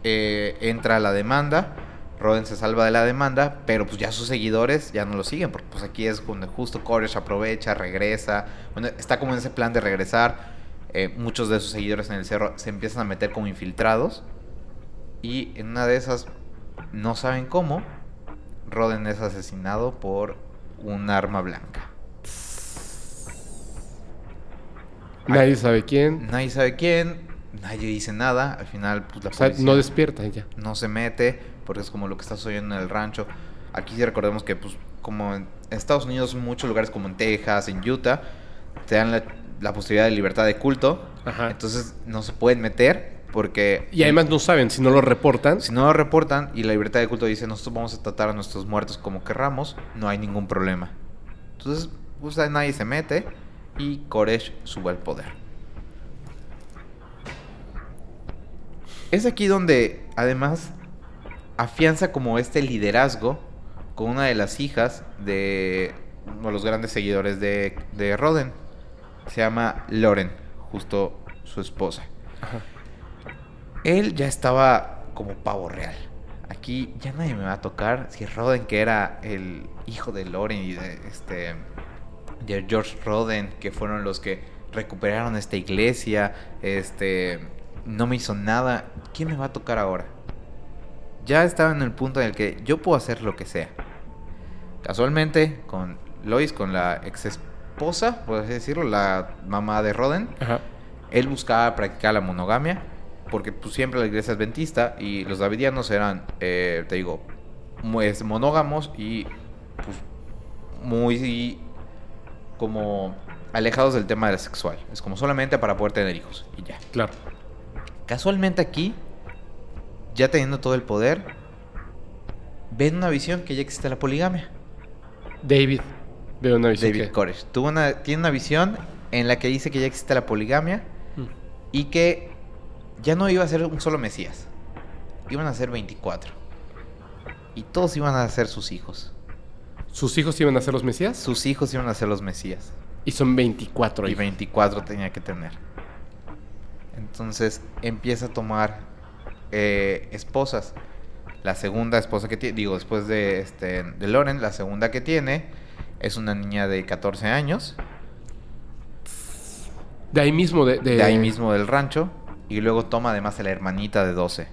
entra la demanda. Roden se salva de la demanda, pero pues ya sus seguidores ya no lo siguen, porque pues aquí es donde justo Koresh aprovecha, regresa. Bueno, está como en ese plan de regresar. Muchos de sus seguidores en el cerro se empiezan a meter como infiltrados. Y en una de esas, no saben cómo, Roden es asesinado por un arma blanca. Nadie sabe quién. Nadie sabe quién, nadie dice nada. Al final, pues la O sea, policía no despierta ya. no se mete, porque es como lo que está sucediendo en el rancho. Aquí sí recordemos que, pues, como en Estados Unidos, muchos lugares como en Texas, en Utah, te dan la posibilidad de libertad de culto. Ajá. Entonces no se pueden meter porque... Y además no saben, si no lo reportan. Si no lo reportan y la libertad de culto dice nosotros vamos a tratar a nuestros muertos como querramos, no hay ningún problema. Entonces, pues nadie se mete y Koresh sube al poder. Es aquí donde además afianza como este liderazgo con una de las hijas de uno de los grandes seguidores de Roden. Se llama Lauren, justo su esposa. Ajá. Él ya estaba como pavo real. Aquí ya nadie me va a tocar. Si Roden, que era el hijo de Lauren y de George Roden, que fueron los que recuperaron esta iglesia, no me hizo nada. ¿Quién me va a tocar ahora? Ya estaba en el punto en el que yo puedo hacer lo que sea. Casualmente, con Lois, con la ex esposa, por así decirlo, la mamá de Roden, Ajá. él buscaba practicar la monogamia, porque pues, siempre la iglesia adventista y los davidianos eran, te digo, monógamos y pues muy como alejados del tema de la sexual. Es como solamente para poder tener hijos y ya. Claro. Casualmente aquí, ya teniendo todo el poder, ven una visión que ya existe la poligamia. David. Veo una visión. David Koresh tiene una visión en la que dice que ya existe la poligamia y que ya no iba a ser un solo Mesías. Iban a ser 24. Y todos iban a ser sus hijos. ¿Sus hijos iban a ser los Mesías? Sus hijos iban a ser los Mesías. Y son 24 Y hijos. 24 tenía que tener. Entonces empieza a tomar esposas. La segunda esposa que tiene, digo, después de Lauren, la segunda que tiene es una niña de 14 años. De ahí mismo, De ahí mismo del rancho. Y luego toma además a la hermanita de 12.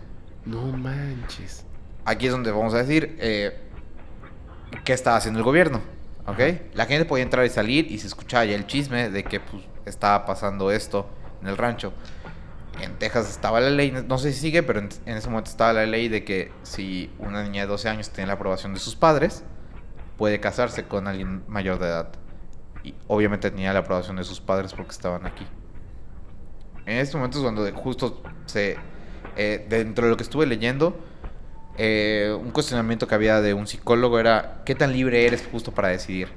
No manches. Aquí es donde vamos a decir qué estaba haciendo el gobierno. ¿Ok? Ajá. La gente podía entrar y salir y se escuchaba ya el chisme de que pues, estaba pasando esto en el rancho. En Texas estaba la ley, no sé si sigue, pero en ese momento estaba la ley de que si una niña de 12 años tiene la aprobación de sus padres, puede casarse con alguien mayor de edad. Y obviamente tenía la aprobación de sus padres porque estaban aquí. En este momento es cuando justo dentro de lo que estuve leyendo, un cuestionamiento que había de un psicólogo era ¿qué tan libre eres justo para decidir?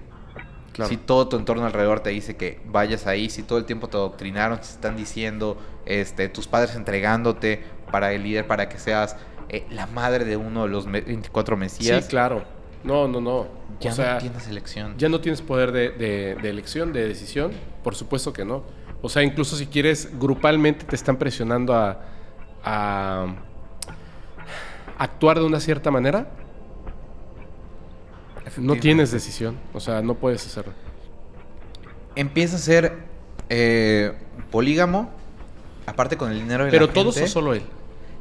Claro. Si todo tu entorno alrededor te dice que vayas ahí, si todo el tiempo te adoctrinaron, te están diciendo, tus padres entregándote para el líder, para que seas la madre de uno de los 24 Mesías. Sí, claro. No. Ya o sea, no tienes elección. Ya no tienes poder de elección, de decisión. Por supuesto que no. O sea, incluso si quieres, grupalmente te están presionando a actuar de una cierta manera. No tienes decisión. O sea, no puedes hacerlo. Empieza a ser polígamo, aparte con el dinero de ¿Pero la todos gente. o solo él?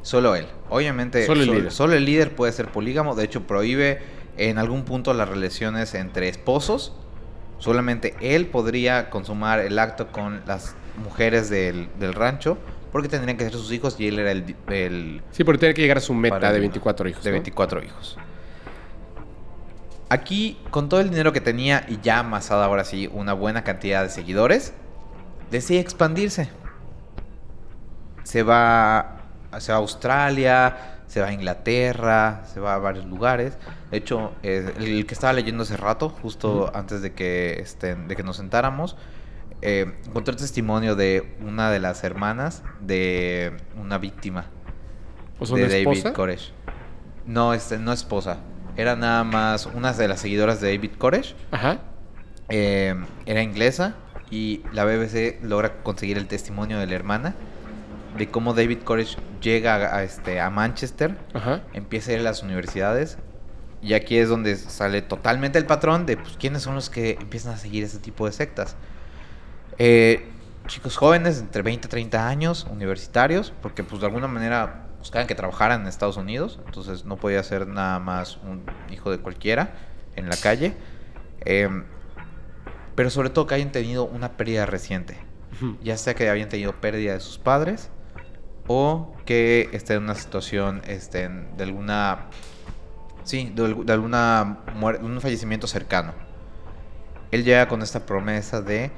Solo él. Obviamente, Solo el líder puede ser polígamo. De hecho, prohíbe en algún punto las relaciones entre esposos. Solamente él podría consumar el acto con las mujeres del rancho, porque tendrían que ser sus hijos y él era el Sí, porque tiene que llegar a su meta Para de el- 24 hijos. de ¿no? 24 hijos. Aquí, con todo el dinero que tenía y ya amasado ahora sí una buena cantidad de seguidores, decide expandirse. Se va a Australia, se va a Inglaterra, se va a varios lugares. De hecho, el que estaba leyendo hace rato, justo antes de que nos sentáramos, encontré el testimonio de una de las hermanas de una víctima ¿O sea, de una David esposa? Koresh. No, no esposa. Era nada más una de las seguidoras de David Koresh. Ajá. Era inglesa y la BBC logra conseguir el testimonio de la hermana. de cómo David Koresh llega a Manchester, Ajá. empieza a ir a las universidades, y aquí es donde sale totalmente el patrón de pues, quiénes son los que empiezan a seguir este tipo de sectas. Chicos jóvenes, entre 20 y 30 años, universitarios, porque pues de alguna manera buscaban que trabajaran en Estados Unidos, entonces no podía ser nada más un hijo de cualquiera en la calle, pero sobre todo que hayan tenido una pérdida reciente, ya sea que habían tenido pérdida de sus padres o que estén en una situación de alguna, sí, de alguna muerte, un fallecimiento cercano. Él llega con esta promesa de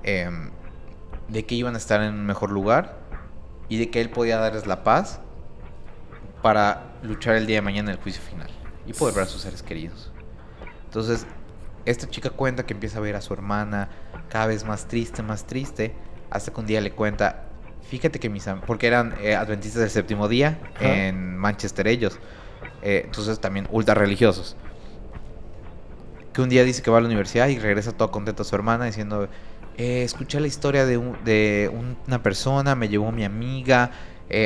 que iban a estar en un mejor lugar y de que él podía darles la paz para luchar el día de mañana en el juicio final y poder ver a sus seres queridos. Entonces, esta chica cuenta que empieza a ver a su hermana cada vez más triste, hasta que un día le cuenta, fíjate que porque eran adventistas del séptimo día. Ajá. En Manchester ellos, entonces también ultra religiosos, que un día dice que va a la universidad y regresa toda contenta a su hermana diciendo, escuché la historia de una persona, me llevó mi amiga,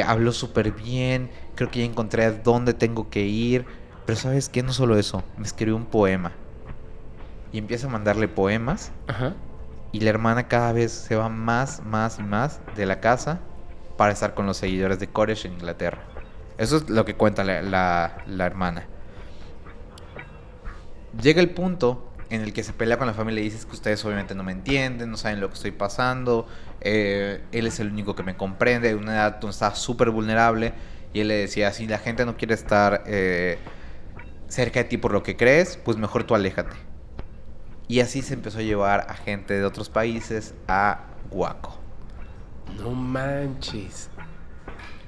habló súper bien, creo que ya encontré a dónde tengo que ir, pero ¿sabes qué? No solo eso, me escribió un poema. Y empieza a mandarle poemas. Ajá. Y la hermana cada vez se va más y más de la casa para estar con los seguidores de Koresh en Inglaterra. Eso es lo que cuenta la hermana. Llega el punto en el que se pelea con la familia y dice que ustedes obviamente no me entienden, no saben lo que estoy pasando, él es el único que me comprende, de una edad donde estaba súper vulnerable, y él le decía, si la gente no quiere estar cerca de ti por lo que crees, pues mejor tú aléjate. Y así se empezó a llevar a gente de otros países a Waco. No manches.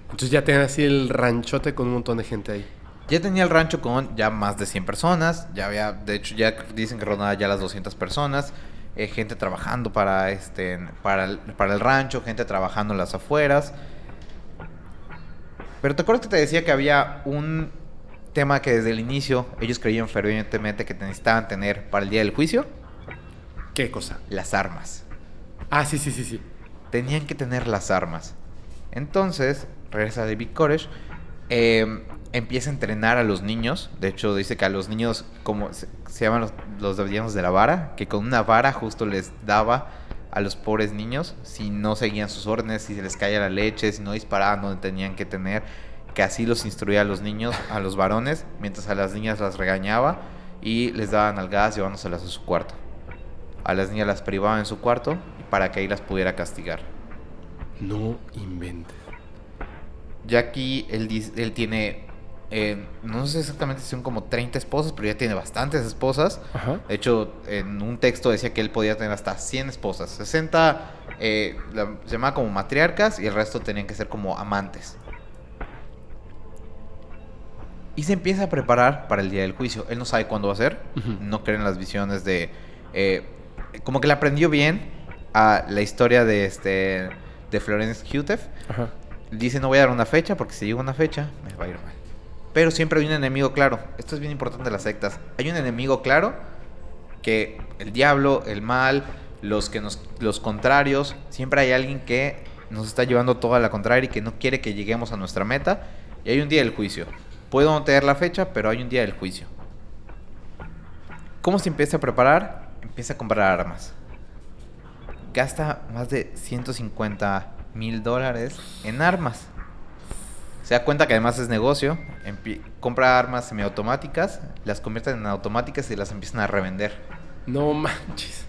Entonces ya tenían así el ranchote con un montón de gente ahí. Ya tenía el rancho con ya más de 100 personas. Ya había, de hecho, ya dicen que rondaba ya las 200 personas. Gente trabajando para el rancho, gente trabajando en las afueras. Pero ¿te acuerdas que te decía que había un tema que desde el inicio ellos creían fervientemente que necesitaban tener para el día del juicio? ¿Qué cosa? Las armas. Ah, sí. Tenían que tener las armas. Entonces, regresa David Koresh, empieza a entrenar a los niños. De hecho, dice que a los niños, como se llaman los guardianes de la vara, que con una vara justo les daba a los pobres niños si no seguían sus órdenes, si se les caía la leche, si no disparaban donde tenían que tener, que así los instruía a los niños, a los varones, mientras a las niñas las regañaba y les daban nalgadas llevándoselas a su cuarto. A las niñas las privaban en su cuarto para que ahí las pudiera castigar. No inventes. Ya aquí él tiene, no sé exactamente si son como 30 esposas, pero ya tiene bastantes esposas. Ajá. De hecho, en un texto decía que él podía tener hasta 100 esposas. 60 se llamaba como matriarcas y el resto tenían que ser como amantes. Y se empieza a preparar para el día del juicio. Él no sabe cuándo va a ser. Uh-huh. No cree en las visiones de... como que le aprendió bien a la historia de Florence Hutef. Ajá. Dice, no voy a dar una fecha porque si digo una fecha me va a ir mal. Pero siempre hay un enemigo claro. Esto es bien importante de las sectas. Hay un enemigo claro, que el diablo, el mal, los contrarios. Siempre hay alguien que nos está llevando todo a la contraria y que no quiere que lleguemos a nuestra meta. Y hay un día del juicio. Puedo no tener la fecha, pero hay un día del juicio. ¿Cómo se empieza a preparar? Empieza a comprar armas. Gasta más de $150,000 en armas. Se da cuenta que además es negocio. Compra armas semiautomáticas, las convierten en automáticas y las empiezan a revender. No manches.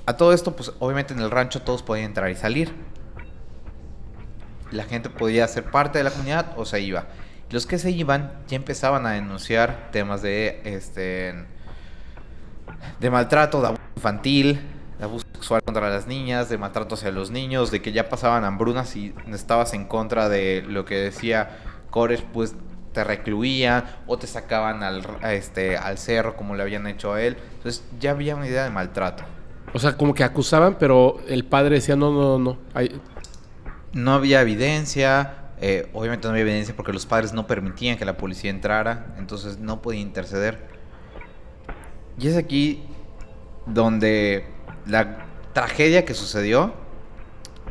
A todo esto, pues obviamente en el rancho todos podían entrar y salir. La gente podía ser parte de la comunidad o se iba. Los que se iban ya empezaban a denunciar temas de maltrato, de abuso infantil, de abuso sexual contra las niñas, de maltrato hacia los niños, de que ya pasaban hambrunas y estabas en contra de lo que decía Koresh, pues te recluían o te sacaban al cerro como le habían hecho a él. Entonces ya había una idea de maltrato. O sea, como que acusaban, pero el padre decía no. No había evidencia. Obviamente no había evidencia porque los padres no permitían que la policía entrara, entonces no podía interceder. Y es aquí donde la tragedia que sucedió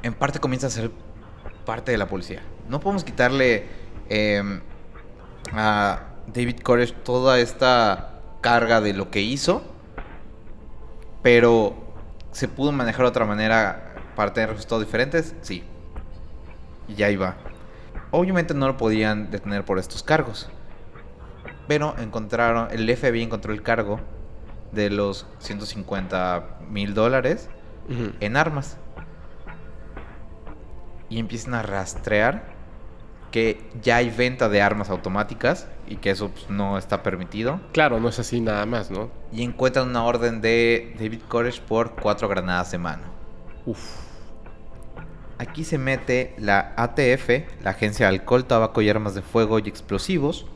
en parte comienza a ser parte de la policía. No podemos quitarle a David Koresh toda esta carga de lo que hizo, pero ¿se pudo manejar de otra manera para tener resultados diferentes? Sí. Y ahí va. Obviamente no lo podían detener por estos cargos, pero el FBI encontró el cargo de los $150,000 en armas. Y empiezan a rastrear que ya hay venta de armas automáticas y que eso pues, no está permitido. Claro, no es así nada más, ¿no? Y encuentran una orden de David Koresh por 4 granadas de mano. Uf. Aquí se mete la ATF, la Agencia de Alcohol, Tabaco y Armas de Fuego y Explosivos,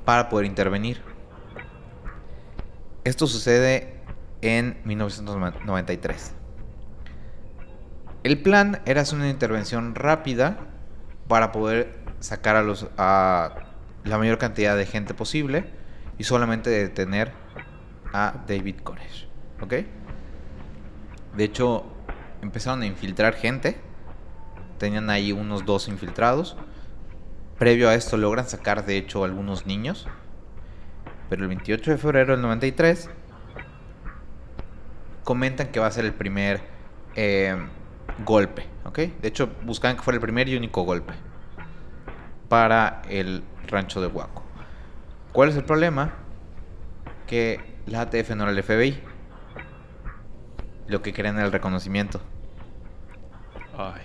para poder intervenir. Esto sucede en 1993. El plan era hacer una intervención rápida para poder sacar a la mayor cantidad de gente posible y solamente detener a David Koresh. ¿Ok? De hecho, empezaron a infiltrar gente. Tenían ahí unos 2 infiltrados. Previo a esto logran sacar, de hecho, algunos niños. Pero el 28 de febrero del 93 comentan que va a ser el primer golpe, ¿ok? De hecho, buscaban que fuera el primer y único golpe para el rancho de Waco. ¿Cuál es el problema? Que la ATF no era el FBI. Lo que querían era el reconocimiento. Ay.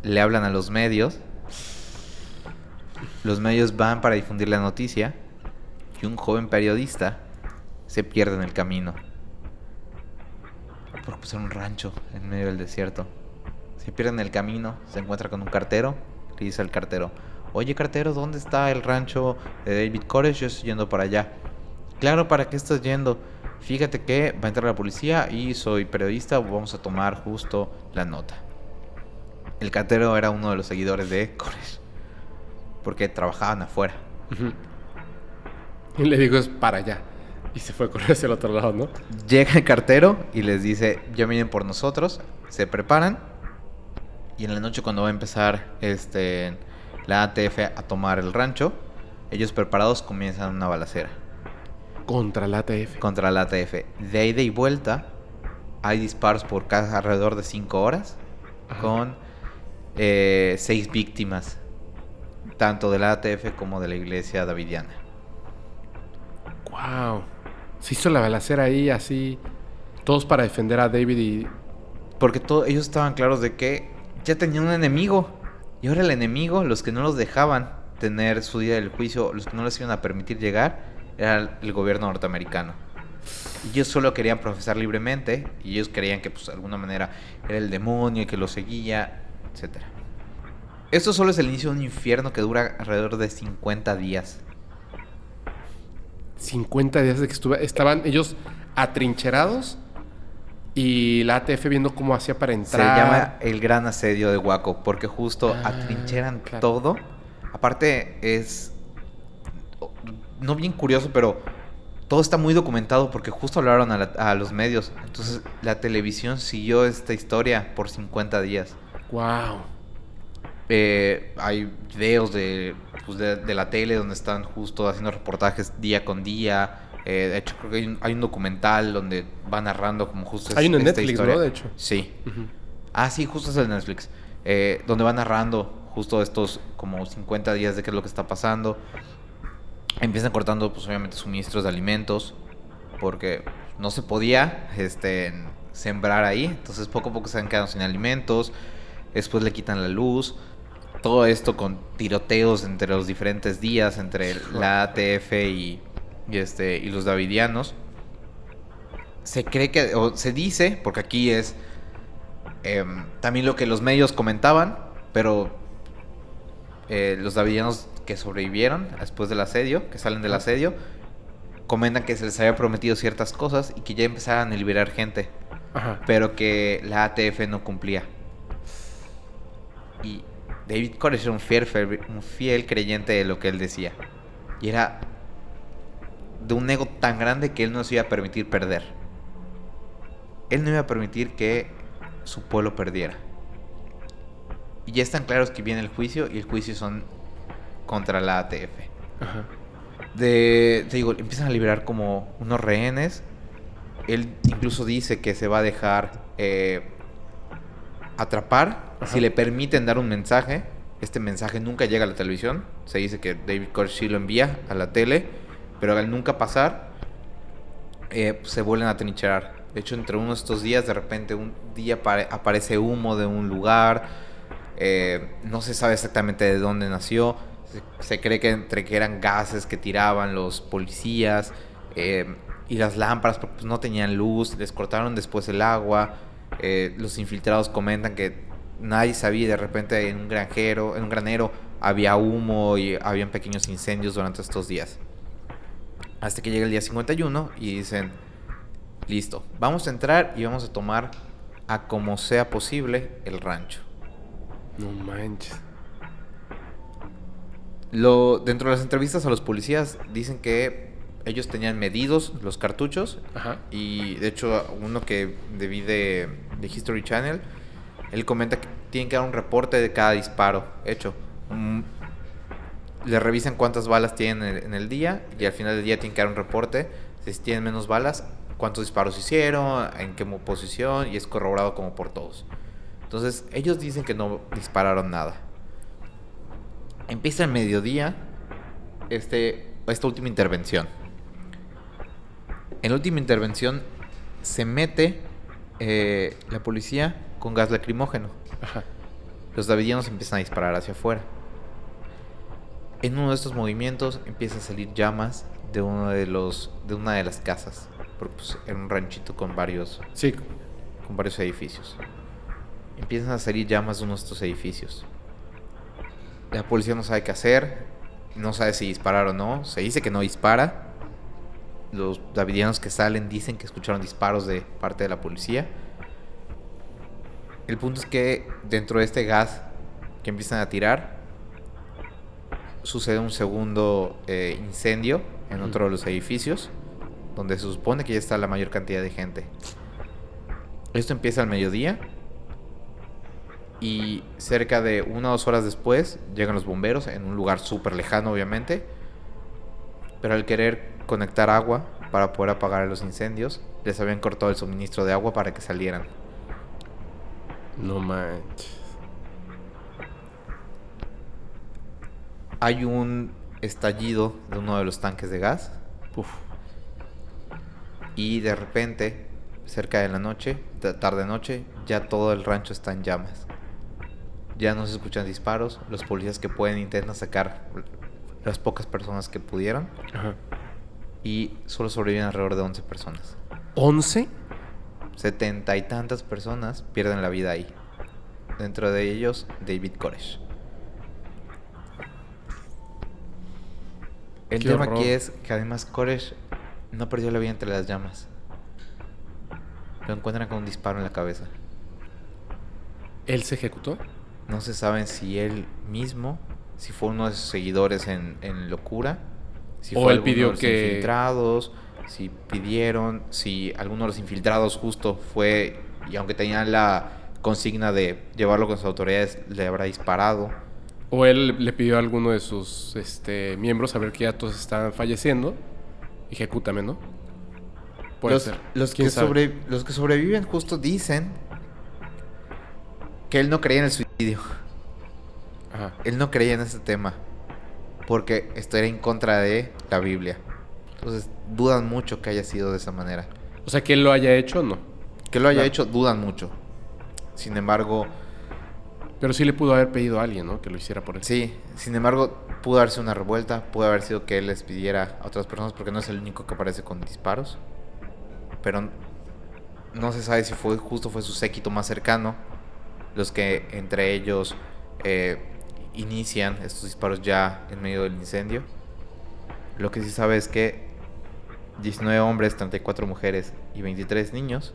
Le hablan a los medios. Los medios van para difundir la noticia. Y un joven periodista se pierde en el camino. Porque pues era un rancho en medio del desierto. Se pierde en el camino, se encuentra con un cartero. Le dice al cartero: oye, cartero, ¿dónde está el rancho de David Koresh? Yo estoy yendo para allá. Claro, ¿para qué estás yendo? Fíjate que va a entrar la policía y soy periodista, vamos a tomar justo la nota. El cartero era uno de los seguidores de Koresh, porque trabajaban afuera. Y le digo, es para allá. Y se fue a correr hacia el otro lado, ¿no? Llega el cartero y les dice: ya vienen por nosotros. Se preparan. Y en la noche, cuando va a empezar la ATF a tomar el rancho, ellos preparados comienzan una balacera. Contra la ATF. Contra la ATF. De ida y vuelta hay disparos por alrededor de 5 horas. Ajá. Con 6 víctimas, tanto de la ATF como de la iglesia davidiana. Wow. Se hizo la balacera ahí así, todos para defender a David y... Porque ellos estaban claros de que ya tenían un enemigo. Y ahora el enemigo, los que no los dejaban tener su día del juicio, los que no les iban a permitir llegar, era el gobierno norteamericano. Y ellos solo querían profesar libremente. Y ellos creían que pues de alguna manera era el demonio que los seguía, etcétera. Esto solo es el inicio de un infierno que dura alrededor de 50 días. 50 días de que estaban ellos atrincherados y la ATF viendo cómo hacía para entrar. Se llama el gran asedio de Waco, porque justo atrincheran todo. Aparte es no bien curioso, pero todo está muy documentado porque justo hablaron a los medios. Entonces la televisión siguió esta historia por 50 días. Wow. Hay videos de la tele donde están justo haciendo reportajes día con día. De hecho, creo que hay un documental donde va narrando como justo hay uno en Netflix, historia. ¿no? De hecho. Sí. Sí, justo es el Netflix. Donde va narrando justo estos como 50 días de qué es lo que está pasando. Empiezan cortando, pues obviamente, suministros de alimentos, porque no se podía sembrar ahí. Entonces poco a poco se han quedado sin alimentos. Después le quitan la luz. Todo esto con tiroteos entre los diferentes días, entre la ATF y los davidianos. Se cree que, o se dice, porque aquí es también lo que los medios comentaban, pero los davidianos que sobrevivieron después del asedio, que salen del asedio, comentan que se les había prometido ciertas cosas y que ya empezaban a liberar gente. Ajá. Pero que la ATF no cumplía. Y David Koresh era un fiel creyente de lo que él decía. Y era de un ego tan grande que él no se iba a permitir perder. Él no iba a permitir que su pueblo perdiera. Y ya están claros que viene el juicio, y el juicio son contra la ATF. Ajá. Te digo, empiezan a liberar como unos rehenes. Él incluso dice que se va a dejar atrapar. Ajá. Si le permiten dar un mensaje. Este mensaje nunca llega a la televisión. Se dice que David Koresh sí lo envía a la tele, pero al nunca pasar, se vuelven a trincherar. De hecho, entre uno de estos días, de repente un día aparece humo de un lugar. No se sabe exactamente de dónde nació. Se cree que eran gases que tiraban los policías. Y las lámparas, porque pues, no tenían luz. Les cortaron después el agua. Los infiltrados comentan que nadie sabía, de repente en un granero había humo y habían pequeños incendios durante estos días. Hasta que llega el día 51 y dicen, listo, vamos a entrar y vamos a tomar a como sea posible el rancho. No manches. Dentro de las entrevistas a los policías dicen que ellos tenían medidos los cartuchos. Ajá. Y de hecho uno que vi de History Channel, él comenta que tienen que dar un reporte de cada disparo hecho. Le revisan cuántas balas tienen en el día, y al final del día tienen que dar un reporte. Si tienen menos balas, cuántos disparos hicieron, en qué posición, y es corroborado como por todos. Entonces ellos dicen que no dispararon nada. Empieza el mediodía esta última intervención. En la última intervención se mete la policía con gas lacrimógeno. Ajá. Los davidianos empiezan a disparar hacia afuera. En uno de estos movimientos empiezan a salir llamas de una de las casas, porque pues, era un ranchito con varios edificios. Empiezan a salir llamas de uno de estos edificios. La policía no sabe qué hacer, no sabe si disparar o no. Se dice que no dispara. Los davidianos que salen dicen que escucharon disparos de parte de la policía. El punto es que dentro de este gas que empiezan a tirar, sucede un segundo incendio en otro de los edificios, donde se supone que ya está la mayor cantidad de gente. Esto empieza al mediodía, y cerca de 1 o 2 horas después llegan los bomberos en un lugar súper lejano, obviamente. Pero al querer conectar agua para poder apagar los incendios, les habían cortado el suministro de agua para que salieran. No manches. Hay un estallido de uno de los tanques de gas. Uf. Y de repente, cerca de la noche, tarde-noche, ya todo el rancho está en llamas. Ya no se escuchan disparos. Los policías que pueden intentan sacar las pocas personas que pudieron. Ajá. Y solo sobreviven alrededor de 11 personas. ¿11? 70 y tantas personas pierden la vida ahí. Dentro de ellos, David Koresh. El tema aquí es que además Koresh no perdió la vida entre las llamas. Lo encuentran con un disparo en la cabeza. ¿Él se ejecutó? No se sabe si él mismo, si fue uno de sus seguidores en locura, si o fue él pidió de los infiltrados, si pidieron, si alguno de los infiltrados justo fue, y aunque tenían la consigna de llevarlo con sus autoridades, le habrá disparado. O él le pidió a alguno de sus miembros a ver que ya todos estaban falleciendo. Ejecútame, ¿no? Puede ser. Los que sobreviven justo dicen que él no creía en el suicidio. Ajá. Él no creía en ese tema, porque esto era en contra de la Biblia. Entonces dudan mucho que haya sido de esa manera. O sea, que él lo haya hecho, no. Que lo haya hecho, dudan mucho. Sin embargo... Pero sí le pudo haber pedido a alguien, ¿no? Que lo hiciera por él. Sí, sin embargo, pudo haber sido una revuelta. Pudo haber sido que él les pidiera a otras personas, porque no es el único que aparece con disparos. Pero no se sabe si fue su séquito más cercano los que entre ellos inician estos disparos ya en medio del incendio. Lo que sí sabe es que 19 hombres, 34 mujeres y 23 niños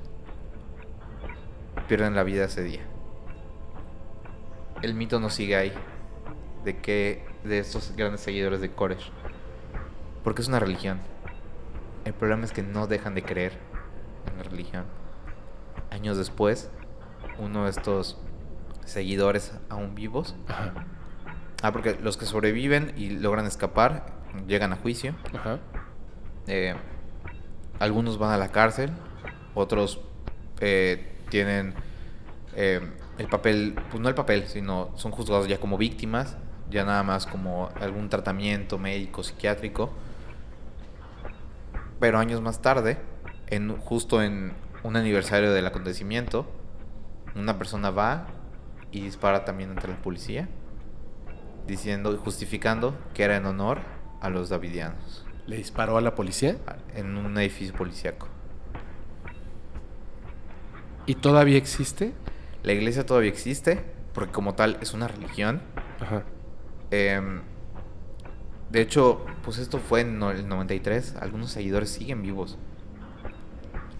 pierden la vida ese día. El mito no sigue ahí de estos grandes seguidores de Koresh, porque es una religión. El problema es que no dejan de creer en la religión. Años después, uno de estos seguidores aún vivos. Ajá. Porque los que sobreviven y logran escapar llegan a juicio. Ajá. Algunos van a la cárcel, otros tienen el papel, pues no el papel, sino son juzgados ya como víctimas, ya nada más como algún tratamiento médico, psiquiátrico. Pero años más tarde, justo en un aniversario del acontecimiento, una persona va y dispara también ante la policía, diciendo y justificando que era en honor a los davidianos. ¿Le disparó a la policía? En un edificio policíaco. ¿Y todavía existe? La iglesia todavía existe, porque como tal es una religión. Ajá. De hecho, pues esto fue en el 93. Algunos seguidores siguen vivos.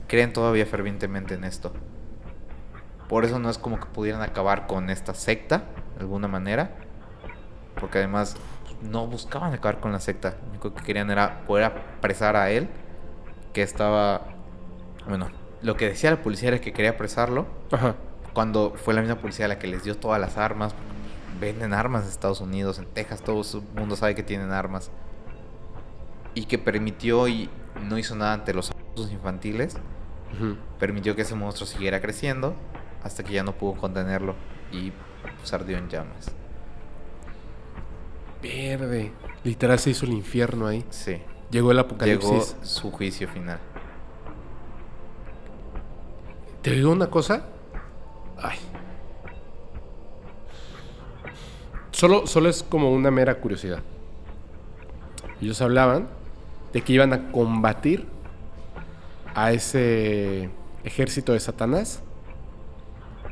Creen todavía fervientemente en esto. Por eso no es como que pudieran acabar con esta secta, de alguna manera. Porque además no buscaban acabar con la secta. Lo único que querían era poder apresar a él, que estaba... Bueno, lo que decía la policía era que quería apresarlo. Ajá. Cuando fue la misma policía la que les dio todas las armas. Venden armas en Estados Unidos, en Texas, todo el mundo sabe que tienen armas. Y que permitió y no hizo nada ante los abusos infantiles. Uh-huh. Permitió que ese monstruo siguiera creciendo hasta que ya no pudo contenerlo y pues ardió en llamas. Verde. Literal se hizo el infierno ahí. Sí. Llegó el apocalipsis. Llegó su juicio final. ¿Te digo una cosa? Ay. Solo es como una mera curiosidad. Ellos hablaban de que iban a combatir a ese ejército de Satanás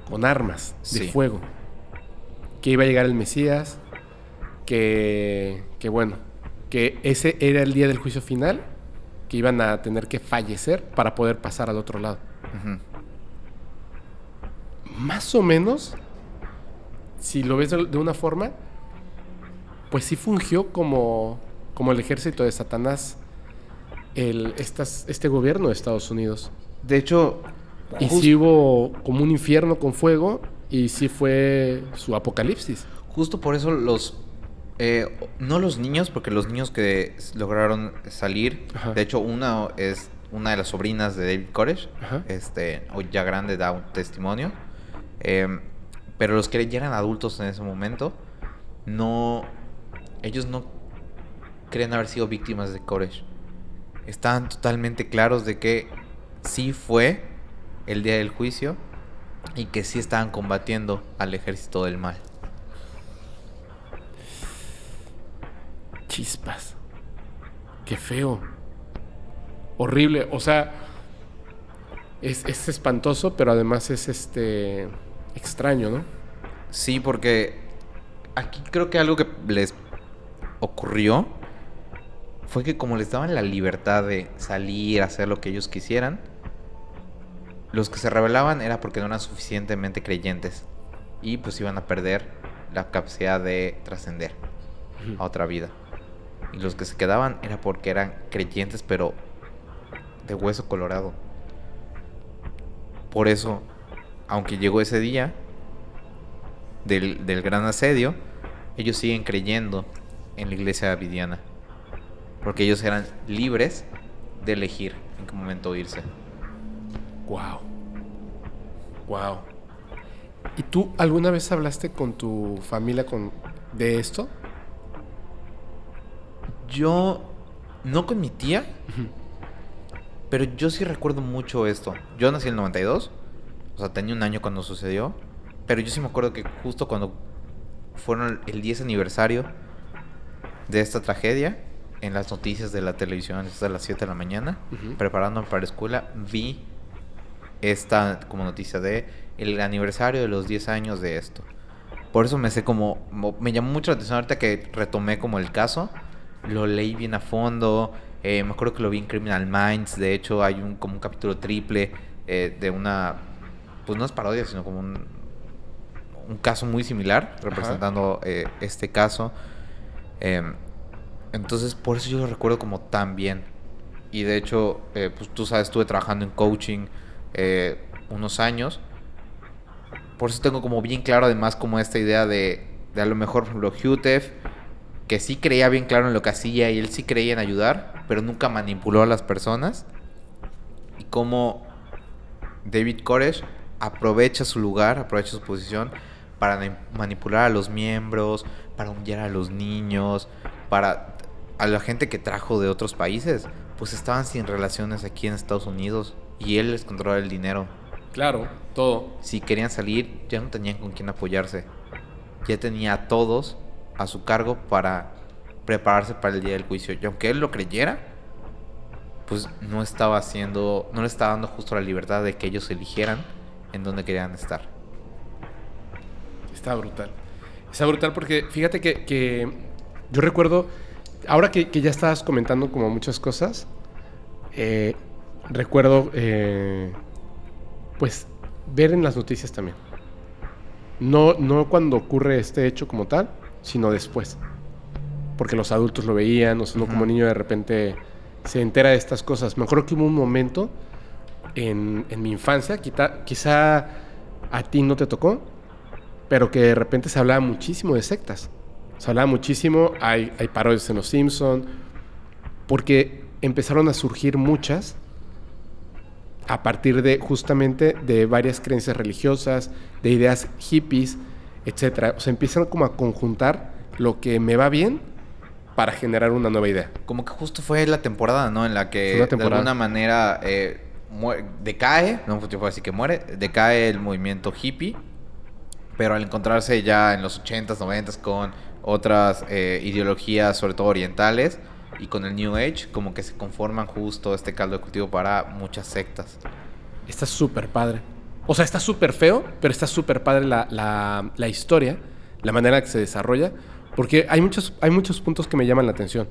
con armas de fuego. Que iba a llegar el Mesías, que bueno, que ese era el día del juicio final, que iban a tener que fallecer para poder pasar al otro lado. Uh-huh. Más o menos, si lo ves de una forma, pues sí fungió como el ejército de Satanás, este gobierno de Estados Unidos. De hecho, y sí hubo como un infierno con fuego, y sí fue su apocalipsis. Justo por eso no los niños, porque los niños que lograron salir, ajá, de hecho una es una de las sobrinas de David Koresh, ajá, hoy ya grande da un testimonio, pero los que ya eran adultos en ese momento, ellos no creen haber sido víctimas de Koresh. Estaban totalmente claros de que sí fue el día del juicio y que sí estaban combatiendo al ejército del mal. Chispas. Qué feo. Horrible. O sea, es espantoso, pero además es extraño, ¿no? Sí, porque aquí creo que algo que les ocurrió fue que como les daban la libertad de salir, hacer lo que ellos quisieran, los que se rebelaban era porque no eran suficientemente creyentes y pues iban a perder la capacidad de trascender a otra vida. Y los que se quedaban era porque eran creyentes, pero de hueso colorado. Por eso, aunque llegó ese día del gran asedio, ellos siguen creyendo en la iglesia davidiana, porque ellos eran libres de elegir en qué momento irse. Wow. Wow. ¿Y tú alguna vez hablaste con tu familia de esto? Yo no con mi tía, pero yo sí recuerdo mucho esto. Yo nací en el 92, o sea, tenía un año cuando sucedió, pero yo sí me acuerdo que justo cuando fueron el 10 aniversario de esta tragedia, en las noticias de la televisión, a las 7 de la mañana, preparándome para la escuela, vi esta como noticia de el aniversario de los 10 años de esto. Por eso me llamó mucho la atención ahorita que retomé como el caso. Lo leí bien a fondo. Me acuerdo que lo vi en Criminal Minds. De hecho, hay como un capítulo triple de una... Pues no es parodia, sino como un caso muy similar, representando este caso. Entonces, por eso yo lo recuerdo como tan bien. Y de hecho, pues tú sabes, estuve trabajando en coaching unos años. Por eso tengo como bien claro además como esta idea de a lo mejor, por ejemplo, Hughtef, que sí creía bien claro en lo que hacía y él sí creía en ayudar, pero nunca manipuló a las personas. Y como David Koresh aprovecha su lugar, aprovecha su posición para manipular a los miembros, para humillar a los niños, para a la gente que trajo de otros países, pues estaban sin relaciones aquí en Estados Unidos y él les controlaba el dinero. Claro, todo. Si querían salir, ya no tenían con quién apoyarse. Ya tenía a todos a su cargo para prepararse para el día del juicio. Y aunque él lo creyera, pues no le estaba dando justo la libertad de que ellos eligieran en dónde querían estar. Está brutal. Está brutal porque fíjate que yo recuerdo, ahora que ya estabas comentando como muchas cosas, recuerdo pues ver en las noticias también. No cuando ocurre este hecho como tal, sino después. Porque los adultos lo veían, o sea, uno como niño de repente se entera de estas cosas. Me acuerdo que hubo un momento en mi infancia, quizá a ti no te tocó, pero que de repente se hablaba muchísimo de sectas. Se hablaba muchísimo, hay parodias en Los Simpson, porque empezaron a surgir muchas a partir de justamente de varias creencias religiosas, de ideas hippies, etcétera. O sea, empiezan como a conjuntar lo que me va bien para generar una nueva idea. Como que justo fue la temporada, ¿no? En la que de alguna manera decae, no puedo decir que muere, decae el movimiento hippie, pero al encontrarse ya en los 80s, 90s con otras ideologías, sobre todo orientales, y con el New Age, como que se conforman justo este caldo de cultivo para muchas sectas. Está súper padre. O sea, está súper feo, pero está súper padre la historia, la manera en que se desarrolla, porque hay muchos puntos que me llaman la atención.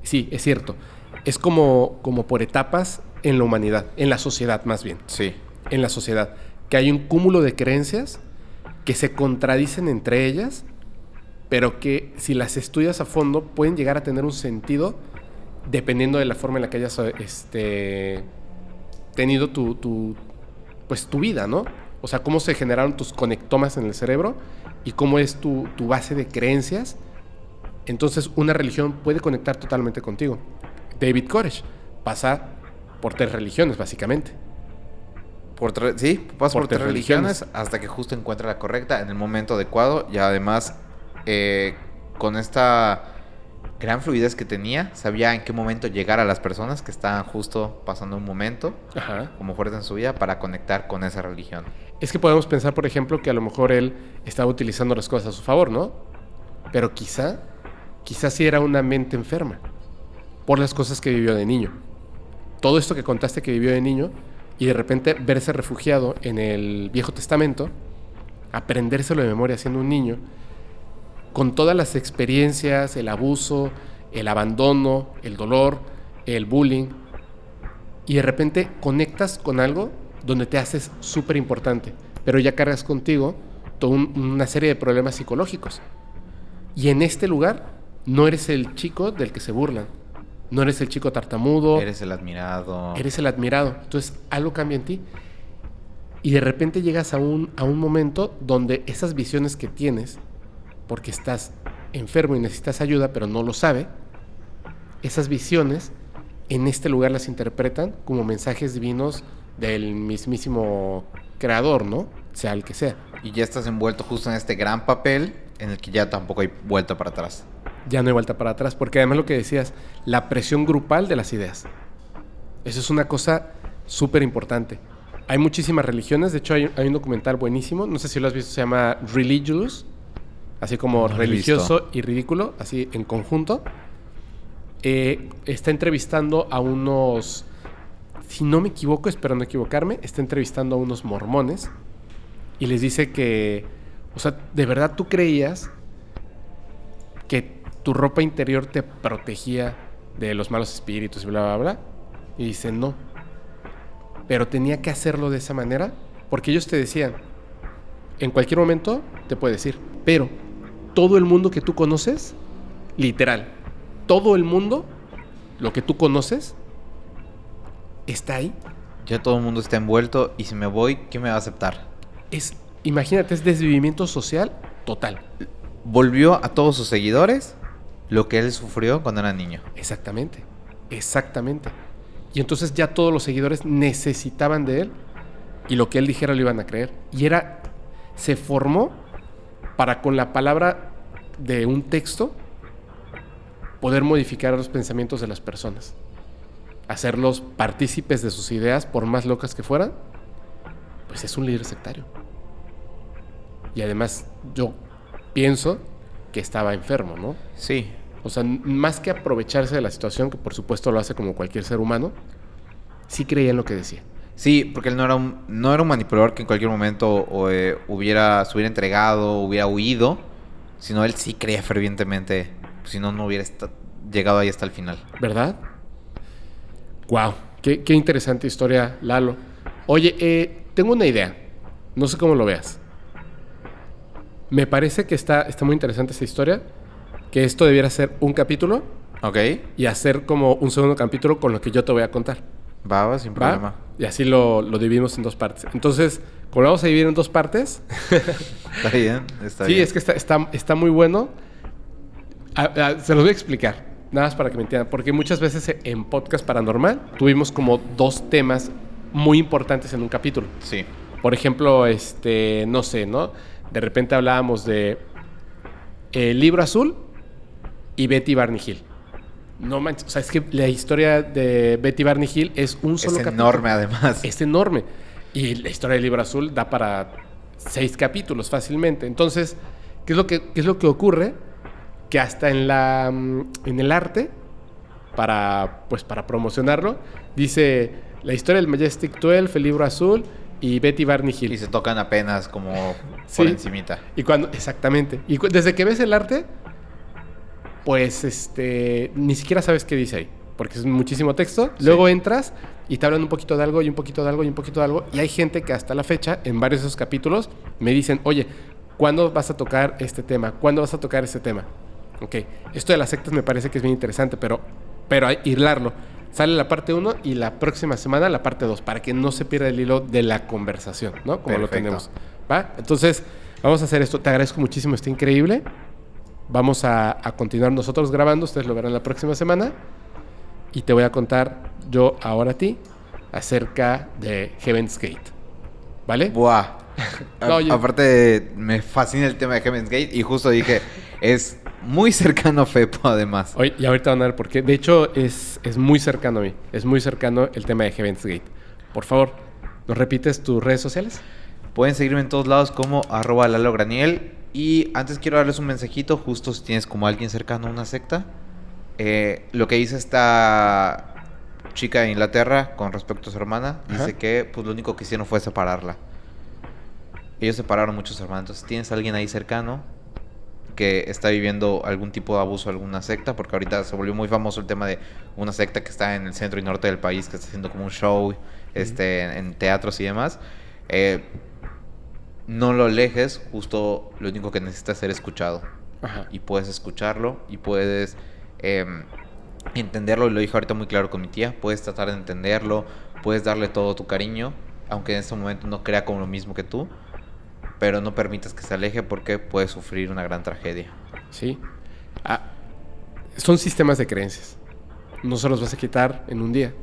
Sí, es cierto. Es como por etapas en la humanidad, en la sociedad más bien. Sí. En la sociedad. Que hay un cúmulo de creencias que se contradicen entre ellas, pero que si las estudias a fondo pueden llegar a tener un sentido dependiendo de la forma en la que hayas tenido tu vida, ¿no? O sea, cómo se generaron tus conectomas en el cerebro y cómo es tu base de creencias. Entonces, una religión puede conectar totalmente contigo. David Koresh pasa por 3 religiones, básicamente. Pasa por 3 religiones hasta que justo encuentra la correcta en el momento adecuado y además con esta gran fluidez que tenía, sabía en qué momento llegar a las personas que estaban justo pasando un momento como fuerte en su vida para conectar con esa religión. Es que podemos pensar, por ejemplo, que a lo mejor él estaba utilizando las cosas a su favor, ¿no? Pero quizá sí era una mente enferma por las cosas que vivió de niño. Todo esto que contaste que vivió de niño y de repente verse refugiado en el Viejo Testamento, aprendérselo de memoria siendo un niño, con todas las experiencias, el abuso, el abandono, el dolor, el bullying, y de repente conectas con algo donde te haces súper importante, pero ya cargas contigo toda una serie de problemas psicológicos. Y en este lugar no eres el chico del que se burlan, no eres el chico tartamudo. Eres el admirado. Eres el admirado. Entonces algo cambia en ti. Y de repente llegas a un momento donde esas visiones que tienes, porque estás enfermo y necesitas ayuda, pero no lo sabe, esas visiones en este lugar las interpretan como mensajes divinos del mismísimo creador, ¿no? Sea el que sea. Y ya estás envuelto justo en este gran papel en el que ya tampoco hay vuelta para atrás. Ya no hay vuelta para atrás, porque además lo que decías, la presión grupal de las ideas. Eso es una cosa súper importante. Hay muchísimas religiones, de hecho hay un documental buenísimo, no sé si lo has visto, se llama Religious, así como religioso y ridículo, así en conjunto. Está entrevistando a unos, si no me equivoco, espero no equivocarme, está entrevistando a unos mormones y les dice que, o sea, ¿de verdad tú creías que tu ropa interior te protegía de los malos espíritus y bla, bla, bla? Y dicen, no. Pero tenía que hacerlo de esa manera porque ellos te decían, en cualquier momento te puede decir, pero todo el mundo que tú conoces, literal, todo el mundo, lo que tú conoces, está ahí. Ya todo el mundo está envuelto y si me voy, ¿quién me va a aceptar? Es imagínate, es desvivimiento social total. Volvió a todos sus seguidores lo que él sufrió cuando era niño. Exactamente. Y entonces ya todos los seguidores necesitaban de él y lo que él dijera lo iban a creer. Y se formó para con la palabra de un texto poder modificar los pensamientos de las personas. Hacerlos partícipes de sus ideas, por más locas que fueran. Pues es un líder sectario. Y además yo pienso que estaba enfermo, ¿no? Sí. O sea, más que aprovecharse de la situación, que por supuesto lo hace como cualquier ser humano, sí creía en lo que decía. Sí, porque él no era un manipulador que en cualquier momento se hubiera entregado, hubiera huido, sino él sí creía fervientemente, si no, no hubiera llegado ahí hasta el final. ¿Verdad? Wow, qué interesante historia, Lalo. Oye, tengo una idea, no sé cómo lo veas. Me parece que está muy interesante esta historia, que esto debiera ser un capítulo. Ok. Y hacer como un segundo capítulo con lo que yo te voy a contar. Va, sin problema. Y así lo dividimos en 2 partes. Entonces, como lo vamos a dividir en 2 partes... Está bien, está bien. Sí, es que está muy bueno. Se los voy a explicar, nada más para que me entiendan. Porque muchas veces en Podcast Paranormal tuvimos como 2 temas muy importantes en un capítulo. Sí. Por ejemplo, no sé, ¿no? De repente hablábamos de El Libro Azul y Betty Barney Hill. No manches, o sea, es que la historia de Betty Barney Hill es un solo capítulo. Es enorme, además. Es enorme. Y la historia del Libro Azul da para 6 capítulos fácilmente. Entonces, ¿qué es lo que ocurre? Que hasta en el arte, para promocionarlo, dice la historia del Majestic 12, el Libro Azul y Betty Barney Hill. Y se tocan apenas como Sí. por encimita. Exactamente. Y desde que ves el arte, pues ni siquiera sabes qué dice ahí, porque es muchísimo texto. Sí. Luego entras y te hablan un poquito de algo y un poquito de algo y un poquito de algo. Y hay gente que hasta la fecha, en varios de esos capítulos, me dicen, oye, ¿cuándo vas a tocar este tema? ¿Cuándo vas a tocar este tema? Ok, esto de las sectas me parece que es bien interesante, pero hay que hilarlo. Sale la parte 1 y la próxima semana la parte 2, para que no se pierda el hilo de la conversación, ¿no? Como Perfecto. Lo tenemos. ¿Va? Entonces, vamos a hacer esto. Te agradezco muchísimo, está increíble. Vamos a continuar nosotros grabando, ustedes lo verán la próxima semana. Y te voy a contar yo ahora a ti acerca de Heaven's Gate. ¿Vale? Buah. No, aparte, me fascina el tema de Heaven's Gate y justo dije, es muy cercano a Fepo, además. Oye, y ahorita van a ver por qué. De hecho, es muy cercano a mí. Es muy cercano el tema de Heaven's Gate. Por favor, ¿nos repites tus redes sociales? Pueden seguirme en todos lados como @LaloGraniel. Y antes quiero darles un mensajito, justo si tienes como alguien cercano a una secta. Lo que dice esta chica de Inglaterra con respecto a su hermana, dice que pues lo único que hicieron fue separarla. Ellos separaron muchos hermanos. Entonces, si tienes a alguien ahí cercano que está viviendo algún tipo de abuso, alguna secta, porque ahorita se volvió muy famoso el tema de una secta que está en el centro y norte del país, que está haciendo como un show en teatros y demás. No lo alejes, justo lo único que necesitas es ser escuchado. Ajá. Y puedes escucharlo y puedes entenderlo. Y lo dije ahorita muy claro con mi tía. Puedes tratar de entenderlo, puedes darle todo tu cariño, aunque en este momento no crea como lo mismo que tú. Pero no permitas que se aleje porque puede sufrir una gran tragedia. Sí. Son sistemas de creencias. No se los vas a quitar en un día.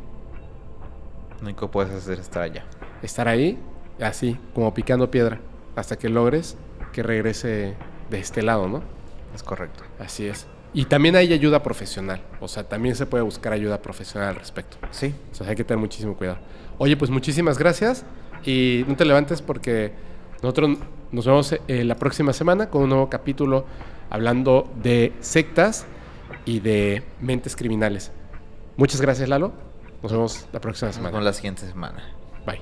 Lo único que puedes hacer es estar allá. Estar ahí, así, como picando piedra, hasta que logres que regrese de este lado, ¿no? Es correcto. Así es. Y también hay ayuda profesional. O sea, también se puede buscar ayuda profesional al respecto. Sí. O sea, hay que tener muchísimo cuidado. Oye, pues muchísimas gracias. Y no te levantes porque nosotros nos vemos la próxima semana con un nuevo capítulo hablando de sectas y de mentes criminales. Muchas gracias, Lalo. Nos vemos la próxima semana. Nos vemos la siguiente semana. Bye.